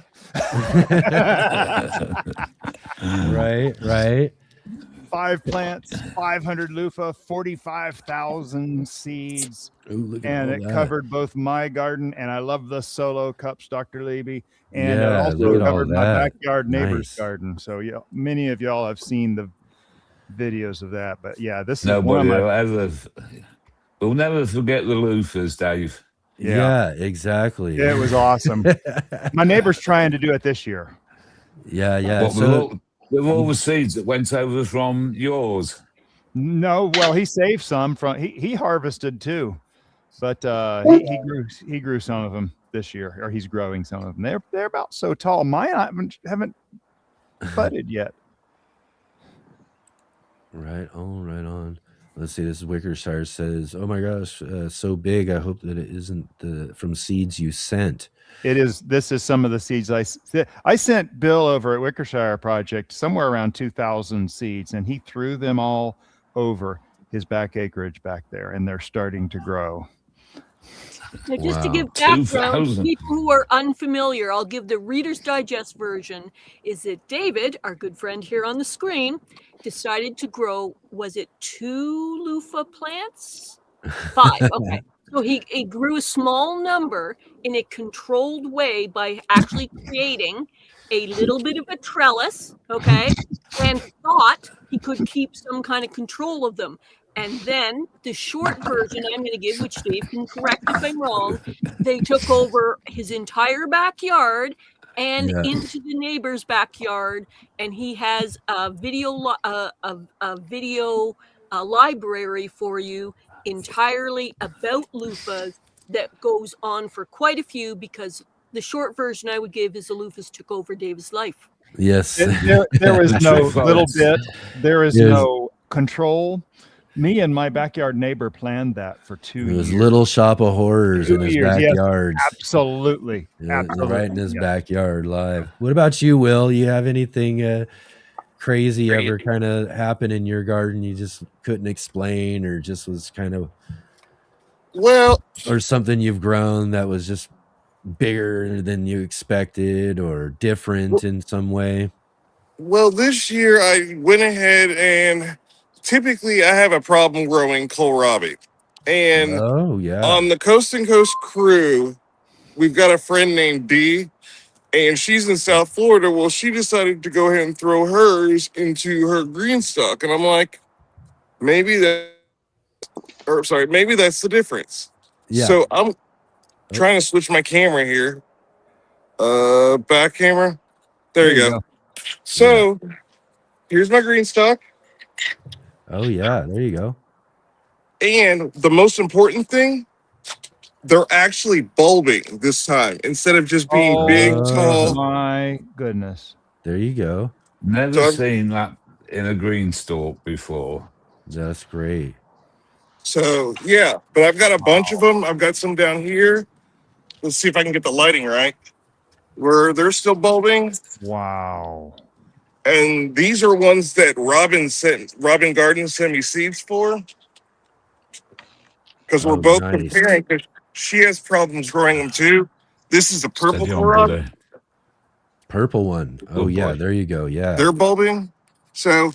Right. 5 plants, 500 loofah, 45,000 seeds. Ooh, and it covered both my garden, and I love the solo cups, Dr. Levy, and Yeah, it look also at all covered my that. backyard neighbor's Nice. garden. So yeah, many of y'all have seen the videos of that. But yeah, this is one of Nobody my. will ever. We'll never forget the loofahs, Dave. Yeah, exactly. It was awesome. My neighbor's trying to do it this year. Yeah. What, with all the seeds that went over from yours. No, well, he saved some from he harvested too, but he grew some of them this year, or he's growing some of them. They're about so tall. Mine haven't budded yet. Right on. Let's see. This is Wickershire says, "Oh my gosh, so big. I hope that it isn't from seeds you sent." It is. This is some of the seeds I sent Bill over at Wickershire Project somewhere around 2,000 seeds, and he threw them all over his back acreage back there, and they're starting to grow. Now, just to Wow. give background, 2,000. people who are unfamiliar, I'll give the Reader's Digest version. Is that David, our good friend here on the screen, decided to grow, was it 2 loofah plants? 5, okay. So he grew a small number in a controlled way by actually creating a little bit of a trellis, okay, and thought he could keep some kind of control of them. And then the short version I'm going to give, which Dave can correct if I'm wrong, they took over his entire backyard and Yeah. into the neighbor's backyard, and he has a video library for you entirely about loofahs that goes on for quite a few, because the short version I would give is the loofahs took over Dave's life. Yes. There was no little bit. There is Yes. no control. Me and my backyard neighbor planned that for 2 It was years. Little Shop of Horrors 2 in his years, yes, backyard. absolutely. Yeah, Absolutely. right in his Yeah. backyard live. What about you, Will? You have anything crazy ever kind of happen in your garden you just couldn't explain, or just was kind of, Well, or something you've grown that was just bigger than you expected or different in some way? Well, this year I went ahead and typically I have a problem growing kohlrabi. And Oh yeah. on the Coast and Coast crew, we've got a friend named Dee, and she's in South Florida. Well, she decided to go ahead and throw hers into her green stock. And I'm like, maybe maybe that's the difference. Yeah. So I'm trying to switch my camera here. Back camera. There you go. So here's my green stock. Oh yeah, there you go. And the most important thing, they're actually bulbing this time instead of just being big, tall. My goodness. There you go. Never seen that in a green stalk before. That's great. So yeah, but I've got a bunch of them. I've got some down here. Let's see if I can get the lighting right. Where they're still bulbing. Wow. And these are ones that Robin Garden sent me seeds for. Because we're both comparing, because she has problems growing them too. This is a purple kohlrabi. Purple one. Oh yeah, there you go. Yeah. They're bulbing. So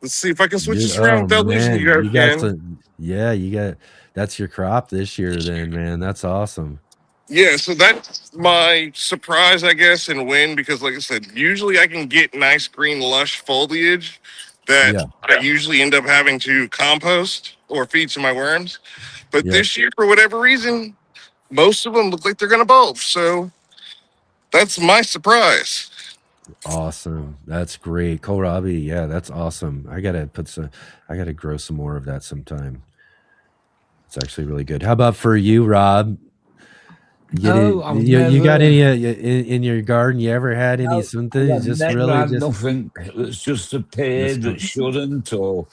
let's see if I can switch this around without losing you guys. You got some, yeah, you got that's your crop this year then, man. That's awesome. Yeah, so that's my surprise, I guess, and win, because like I said, usually I can get nice green lush foliage that I usually end up having to compost or feed to my worms. But this year, for whatever reason, most of them look like they're going to bulb. So that's my surprise. Awesome. That's great. Kohlrabi, yeah, that's awesome. I gotta grow some more of that sometime. It's actually really good. How about for you, Rob? You got any in your garden? You ever had any something? Nothing that's just appeared that shouldn't, or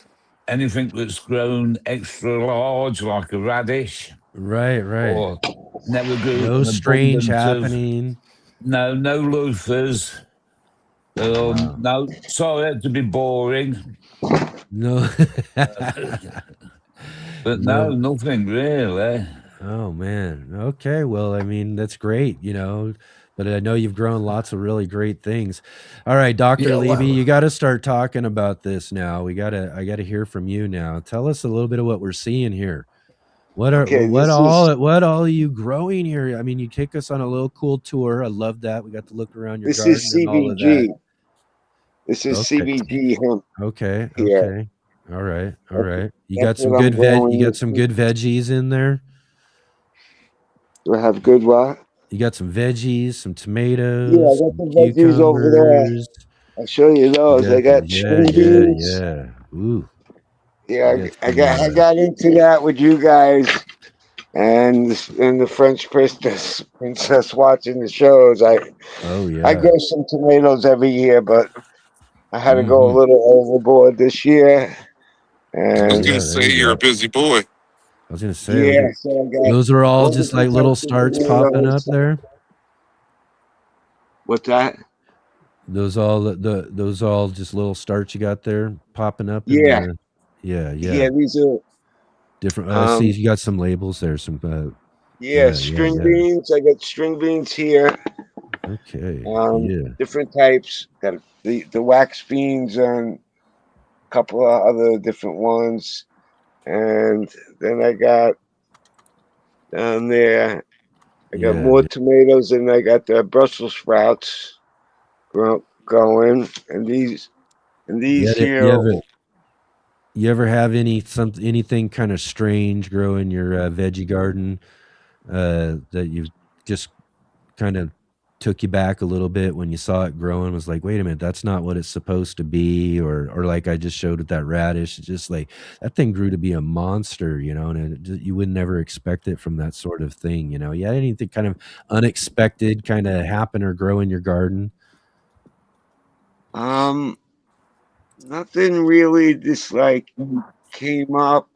anything that's grown extra large like a radish. Right. Or never grew. No strange happening. No loafers. No, sorry to be boring. No. But no, nothing really. Oh man. Okay. Well, I mean, that's great, but I know you've grown lots of really great things. All right, Dr. Levy, you got to start talking about this now. I got to hear from you now. Tell us a little bit of what we're seeing here. What all are you growing here? I mean, you take us on a little cool tour. I love that. We got to look around your garden. This is CBG. This is CBG hemp. Okay. Yeah. All right. You got some good veggies in there? Do I have good what? You got some veggies, some tomatoes. Yeah, I got the veggies over there. I'll show you those. I got string beans. Yeah. Ooh. Yeah, I got into that with you guys and the French princess watching the shows. I grow some tomatoes every year, but I had to go a little overboard this year. And I was gonna say you're a busy boy. I was gonna say, so those are all just like little starts popping up there. What's that? Those all just little starts you got there popping up. Yeah. Yeah. These are different. See, you got some labels there. Some. String beans. I got string beans here. Okay. Different types. Got the wax beans and a couple of other different ones. And then I got down there, I got more tomatoes, and I got the Brussels sprouts going. And these here. You ever have anything kind of strange grow in your veggie garden that you just kind of took you back a little bit when you saw it growing? Was like, wait a minute, that's not what it's supposed to be, or like I just showed with that radish. It's just like that thing grew to be a monster, and you would never expect it from that sort of thing. You had anything kind of unexpected kind of happen or grow in your garden? Nothing really just like came up.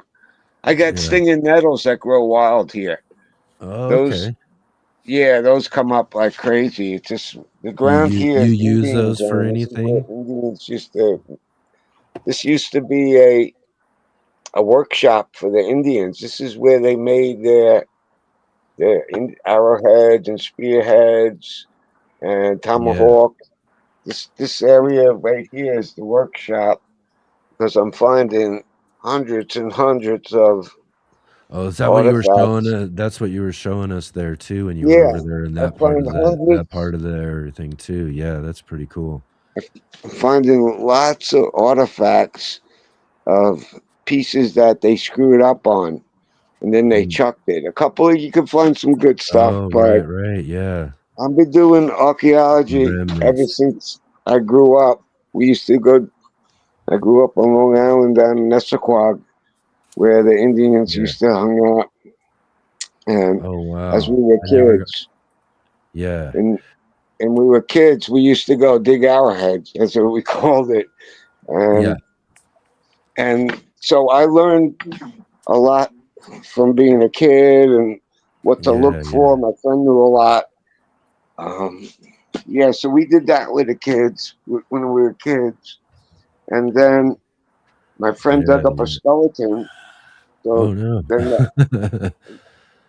I got stinging nettles that grow wild here. Oh, okay. Those come up like crazy. It's just the ground here. You use those for anything? This used to be a workshop for the Indians. This is where they made their arrowheads and spearheads and tomahawk. this area right here is the workshop because I'm finding hundreds and hundreds of Oh, is that what you were showing artifacts. us? That's what you were showing us there too when you were Yeah, over there in I that part find of that hundreds. part of the everything too. Yeah, that's pretty cool. I'm finding lots of artifacts of pieces that they screwed up on, and then they Mm. chucked it. A couple you can find some good stuff, Oh, but right, yeah. I've been doing archaeology ever Remnants. since I grew up. We used to go. I grew up on Long Island down in Nessaquag, where the Indians Yeah. used to hang out. And Oh, as wow. we were I never got kids, Yeah. and we were kids, we used to go dig arrowheads. That's what we called it. Yeah. And so I learned a lot from being a kid and what to look Yeah, for. My friend knew a lot. Yeah, so we did that with the kids when we were kids. And then my friend Yeah, dug up a skeleton. Oh, So no.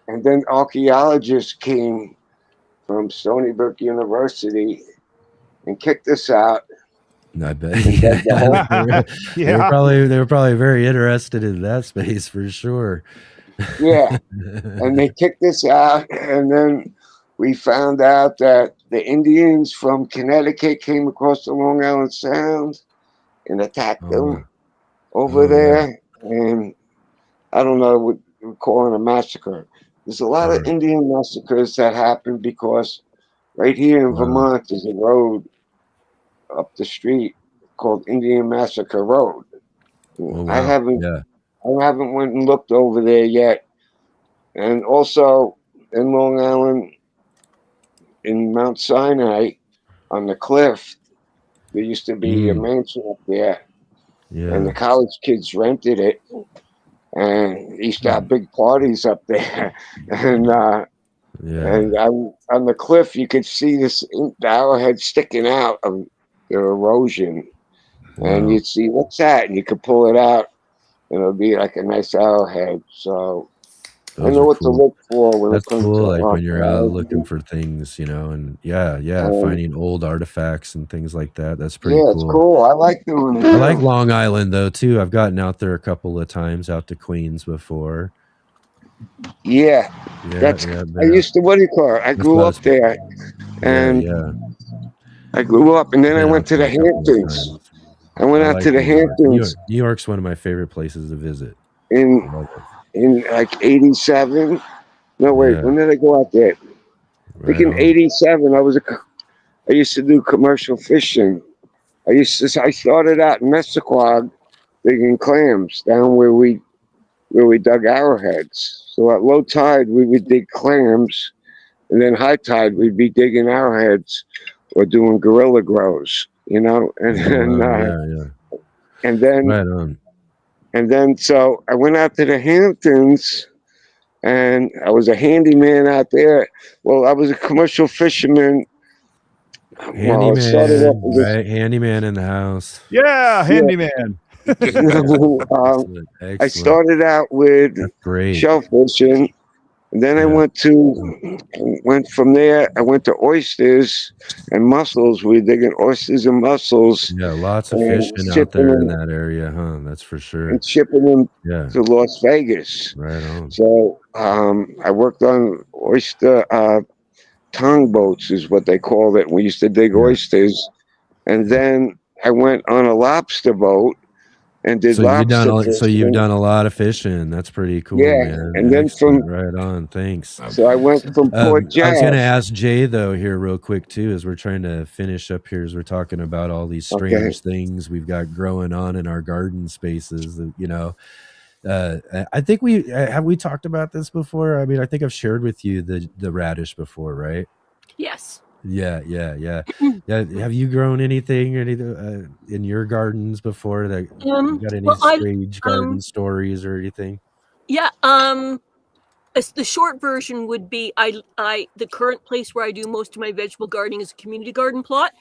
and then archaeologists came from Stony Brook University and kicked us out. I bet. And dug the whole They were probably very interested in that space for sure. Yeah. And they kicked us out. And then we found out that the Indians from Connecticut came across the Long Island Sound and attacked them over there. And I don't know what we're calling a massacre. There's a lot of Indian massacres that happen because right here in Vermont there's a road up the street called Indian Massacre Road. I haven't went and looked over there yet. And also in Long Island, in Mount Sinai, on the cliff, there used to be a mansion up there. And the college kids rented it. And they used to have big parties up there. And on the cliff, you could see the arrowhead sticking out of the erosion. And you'd see, what's that? And you could pull it out, and it'll be like a nice arrowhead. So I know what to look for when That's it comes cool, to like when you're out looking archaeology. for things, and finding old artifacts and things like that. That's pretty Yeah, cool. it's cool. I like doing it. I like Long Island though too. I've gotten out there a couple of times, out to Queens before. Yeah, I used to, what do you call it? I grew up there, and I grew up, and then I went to the Hamptons. I went out to the Hamptons. New York's one of my favorite places to visit. In like '87. No, wait, when did I go out there? I think in '87. I used to do commercial fishing. I started out in Messaquag digging clams down where we dug arrowheads. So at low tide we would dig clams, and then high tide we'd be digging arrowheads or doing gorilla grows, and then so I went out to the Hamptons, and I was a handyman out there. Well, I was a commercial fisherman. Handyman, handyman in the house. Yeah, handyman. I started out with shellfishing, and then I went from there. I went to oysters and mussels. We were digging oysters and mussels. Yeah, lots of fishing out there in that area, huh? That's for sure. And shipping them to Las Vegas. Right on. So I worked on oyster tongue boats, is what they called it. We used to dig oysters, and then I went on a lobster boat and did lobster fishing. So you've done a lot of fishing. That's pretty cool, man. And then right on. Thanks. So I went from Port Jazz. I was going to ask Jay though here real quick too, as we're trying to finish up here, as we're talking about all these strange things we've got growing on in our garden spaces. I think we talked about this before. I mean, I think I've shared with you the radish before, right? Yes. Yeah. Have you grown anything in your gardens before? That you got any strange garden stories or anything? Yeah. The short version would be the current place where I do most of my vegetable gardening is a community garden plot,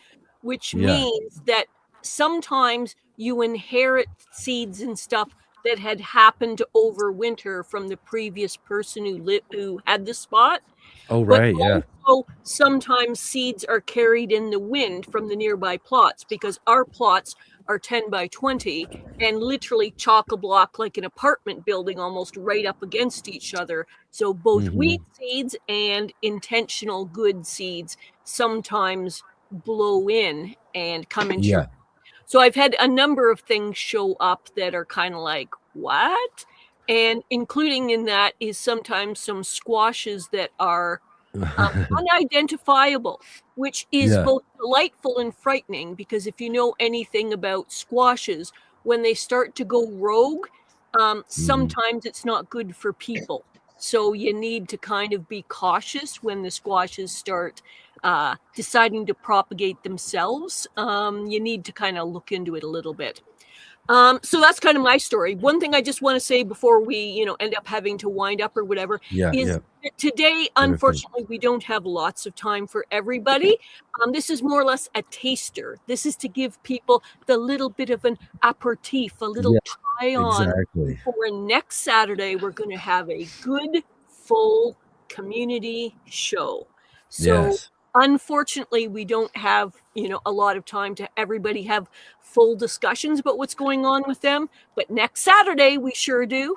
which means that sometimes you inherit seeds and stuff that had happened over winter from the previous person who had the spot. Oh, right, yeah. Also, sometimes seeds are carried in the wind from the nearby plots, because our plots are 10 by 20 and literally chock-a-block like an apartment building, almost right up against each other. So both weed seeds and intentional good seeds sometimes blow in and come into your. So I've had a number of things show up that are kind of like, what? And including in that is sometimes some squashes that are unidentifiable, which is both delightful and frightening, because if you know anything about squashes, when they start to go rogue, sometimes it's not good for people. So you need to kind of be cautious when the squashes start deciding to propagate themselves. You need to kind of look into it a little bit. So that's kind of my story. One thing I just want to say before we, end up having to wind up or whatever is that today, unfortunately, we don't have lots of time for everybody. This is more or less a taster. This is to give people the little bit of an aperitif, a little try on. Exactly. For next Saturday, we're going to have a good, full community show. So unfortunately, we don't have, a lot of time to everybody have full discussions about what's going on with them. But next Saturday, we sure do.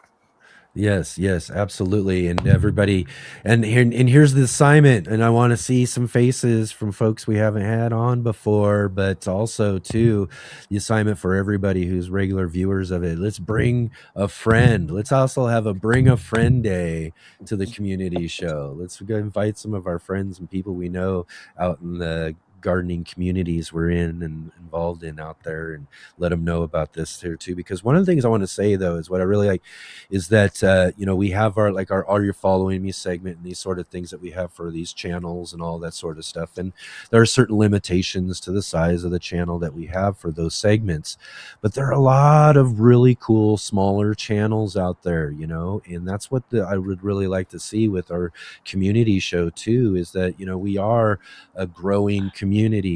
Yes, absolutely. And everybody, and here's the assignment. And I want to see some faces from folks we haven't had on before, but also too, the assignment for everybody who's regular viewers of it. Let's bring a friend. Let's also have a bring a friend day to the community show. Let's go invite some of our friends and people we know out in the gardening communities we're in and involved in out there, and let them know about this here too. Because one of the things I want to say though is what I really like is that we have our Are You Following Me segment and these sort of things that we have for these channels and all that sort of stuff, and there are certain limitations to the size of the channel that we have for those segments, but there are a lot of really cool smaller channels out there, and that's what I would really like to see with our community show too, is that we are a growing community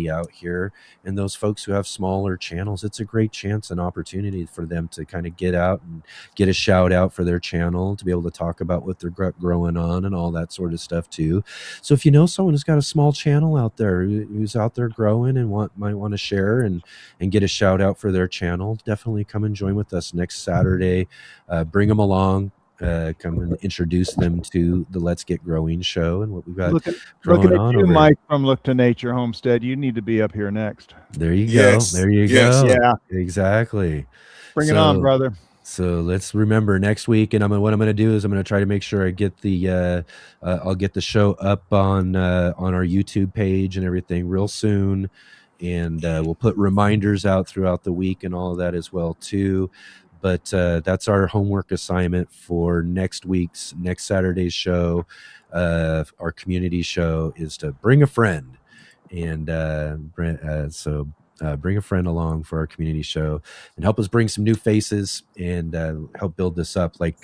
out here, and those folks who have smaller channels, it's a great chance and opportunity for them to kind of get out and get a shout out for their channel, to be able to talk about what they're growing on and all that sort of stuff too. So if you know someone who's got a small channel out there who's out there growing and might want to share and get a shout out for their channel, definitely come and join with us next Saturday. Bring them along. Come and introduce them to the Let's Get Growing show and what we've got looking at you, Mike, from Look to Nature Homestead. You need to be up here next. There you go. There you go. Yeah, exactly. Bring it on, brother. So let's remember next week, and what I'm going to do is I'm going to try to make sure I get the I'll get the show up on our YouTube page and everything real soon, and we'll put reminders out throughout the week and all of that as well too. But that's our homework assignment for next Saturday's show. Our community show is to bring a friend, and so bring a friend along for our community show and help us bring some new faces and help build this up. Like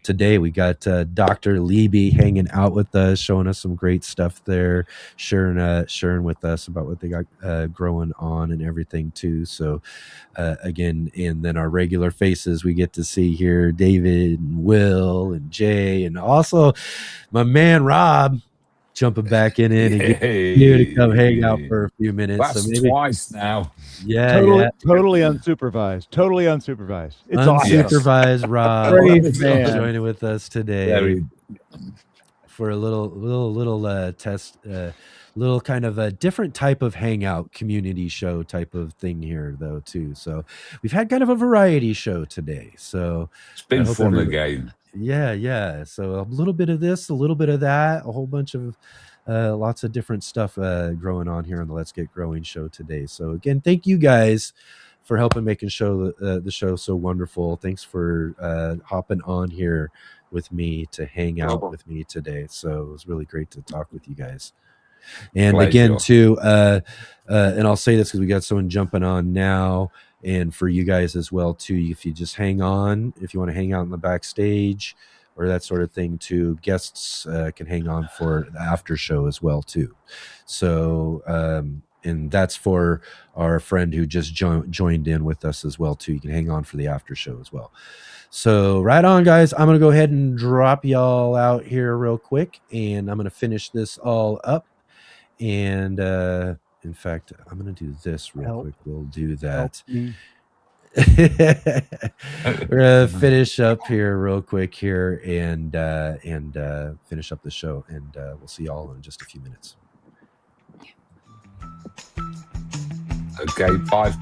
today, we got Dr. Leiby hanging out with us, showing us some great stuff there, sharing with us about what they got growing on and everything too. So again, and then our regular faces we get to see here, David and Will and Jay, and also my man Rob jumping back in and get here to come hang out for a few minutes. That's so twice now. Totally unsupervised. It's unsupervised awesome. Rob joining with us today for a little test, little kind of a different type of hangout community show type of thing here though too. So we've had kind of a variety show today. So it's been fun again. Yeah. So a little bit of this, a little bit of that, a whole bunch of lots of different stuff growing on here on the Let's Get Growing show today. So again, thank you guys for helping making the show so wonderful. Thanks for hopping on here with me to hang out with me today. So it was really great to talk with you guys. And again, too, and I'll say this because we got someone jumping on now. And for you guys as well, too, if you just hang on, if you want to hang out in the backstage or that sort of thing, too, guests can hang on for the after show as well, too. So And that's for our friend who just joined in with us as well too. You can hang on for the after show as well. So right on, guys. I'm going to go ahead and drop y'all out here real quick, and I'm going to finish this all up. And in fact, I'm going to do this real quick. We'll do that. We're going to finish up here real quick here and finish up the show. And we'll see y'all in just a few minutes. Okay, bye.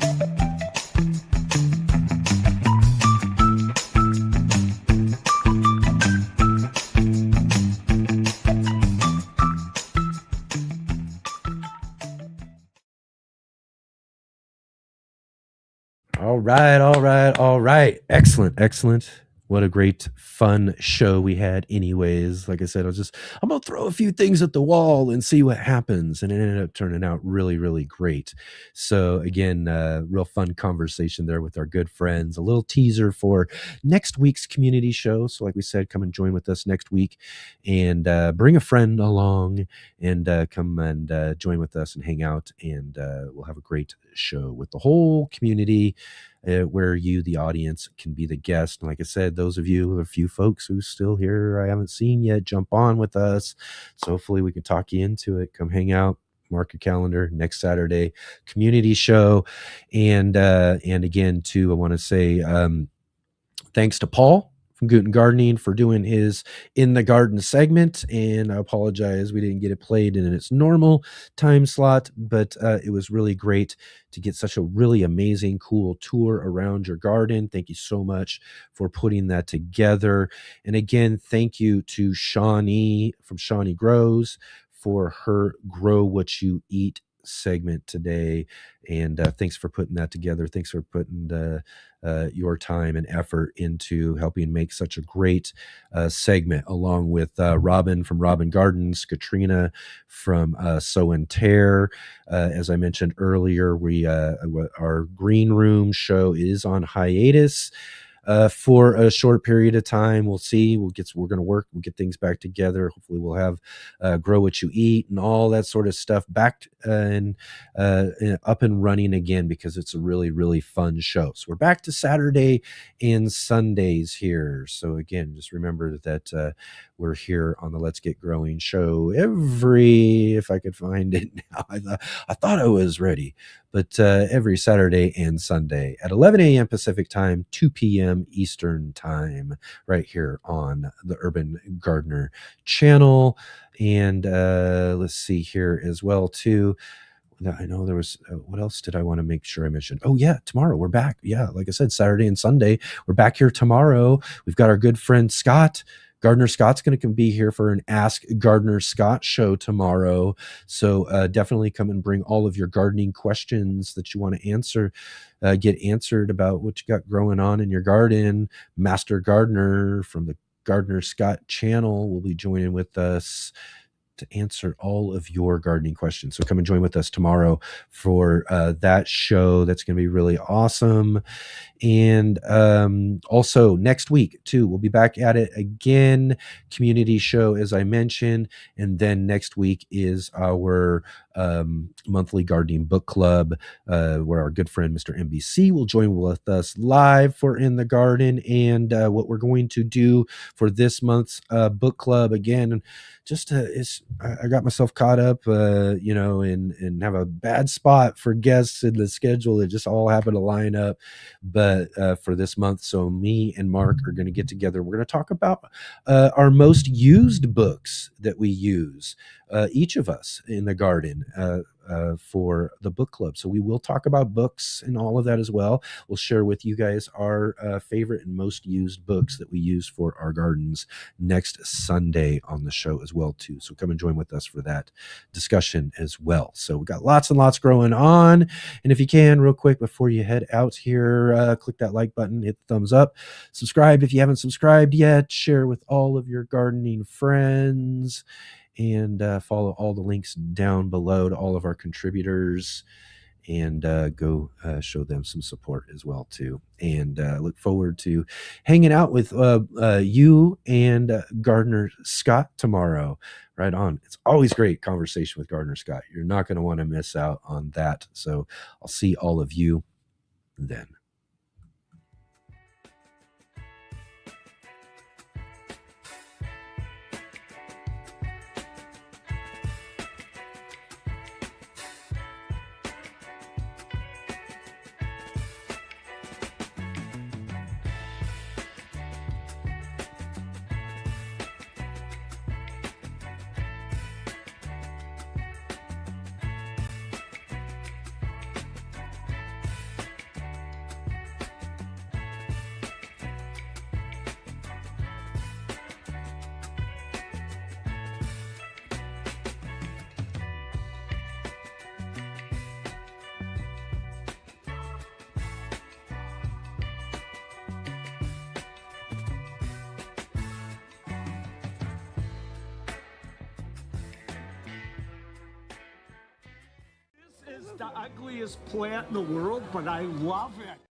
All right. Excellent. What a great fun show we had anyways. Like I said, I'm going to throw a few things at the wall and see what happens. And it ended up turning out really, really great. So again, real fun conversation there with our good friends, a little teaser for next week's community show. So like we said, come and join with us next week and bring a friend along and come and join with us and hang out. And we'll have a great show with the whole community. Where you, the audience, can be the guest. And like I said, those of you, a few folks who's still here I haven't seen yet, jump on with us. So hopefully we can talk you into it. Come hang out. Mark your calendar. Next Saturday, community show. And again, too, I want to say thanks to Paul from Guten Gardening for doing his In the Garden segment. And I apologize we didn't get it played in its normal time slot, but it was really great to get such a really amazing, cool tour around your garden. Thank you so much for putting that together. And again, thank you to Shawnee from Shawnee Grows for her Grow What You Eat segment today. And thanks for putting that together. Thanks for putting your time and effort into helping make such a great segment, along with Robin from Robin Gardens, Katrina from Sow and Tear. As I mentioned earlier, our Green Room show is on hiatus for a short period of time. We'll see. We'll get things back together. Hopefully we'll have Grow What You Eat and all that sort of stuff back and up and running again, because it's a really, really fun show. So we're back to Saturday and Sundays here. So again, just remember that we're here on the Let's Get Growing show if I could find it now. I thought I was ready, but every Saturday and Sunday at 11 a.m. Pacific time, 2 p.m. Eastern time, right here on the Urban Gardener channel. And let's see here as well too. I know there was, what else did I want to make sure I mentioned? Oh yeah, tomorrow we're back. Yeah, like I said, Saturday and Sunday, we're back here tomorrow. We've got our good friend Scott. Gardener Scott's going to be here for an Ask Gardener Scott show tomorrow. So definitely come and bring all of your gardening questions that you want to answer, get answered about what you got growing on in your garden. Master Gardener from the Gardener Scott channel will be joining with us to answer all of your gardening questions. So come and join with us tomorrow for that show. That's going to be really awesome. And also next week too, we'll be back at it again. Community show, as I mentioned. And then next week is our monthly gardening book club, where our good friend Mr. MBC will join with us live for In the Garden. And what we're going to do for this month's book club, again, I got myself caught up, and have a bad spot for guests in the schedule. It just all happened to line up. But for this month, so me and Mark are going to get together. We're going to talk about our most used books that we use, each of us in the garden, for the book club. So we will talk about books and all of that as well. We'll share with you guys our favorite and most used books that we use for our gardens next Sunday on the show as well too. So come and join with us for that discussion as well. So we got lots and lots going on. And if you can, real quick before you head out here, click that like button, hit the thumbs up, subscribe if you haven't subscribed yet, share with all of your gardening friends, and follow all the links down below to all of our contributors. and go show them some support as well too. And look forward to hanging out with you and Gardner Scott tomorrow. Right on. It's always great conversation with Gardner Scott. You're not going to want to miss out on that. So I'll see all of you then. The ugliest plant in the world, but I love it.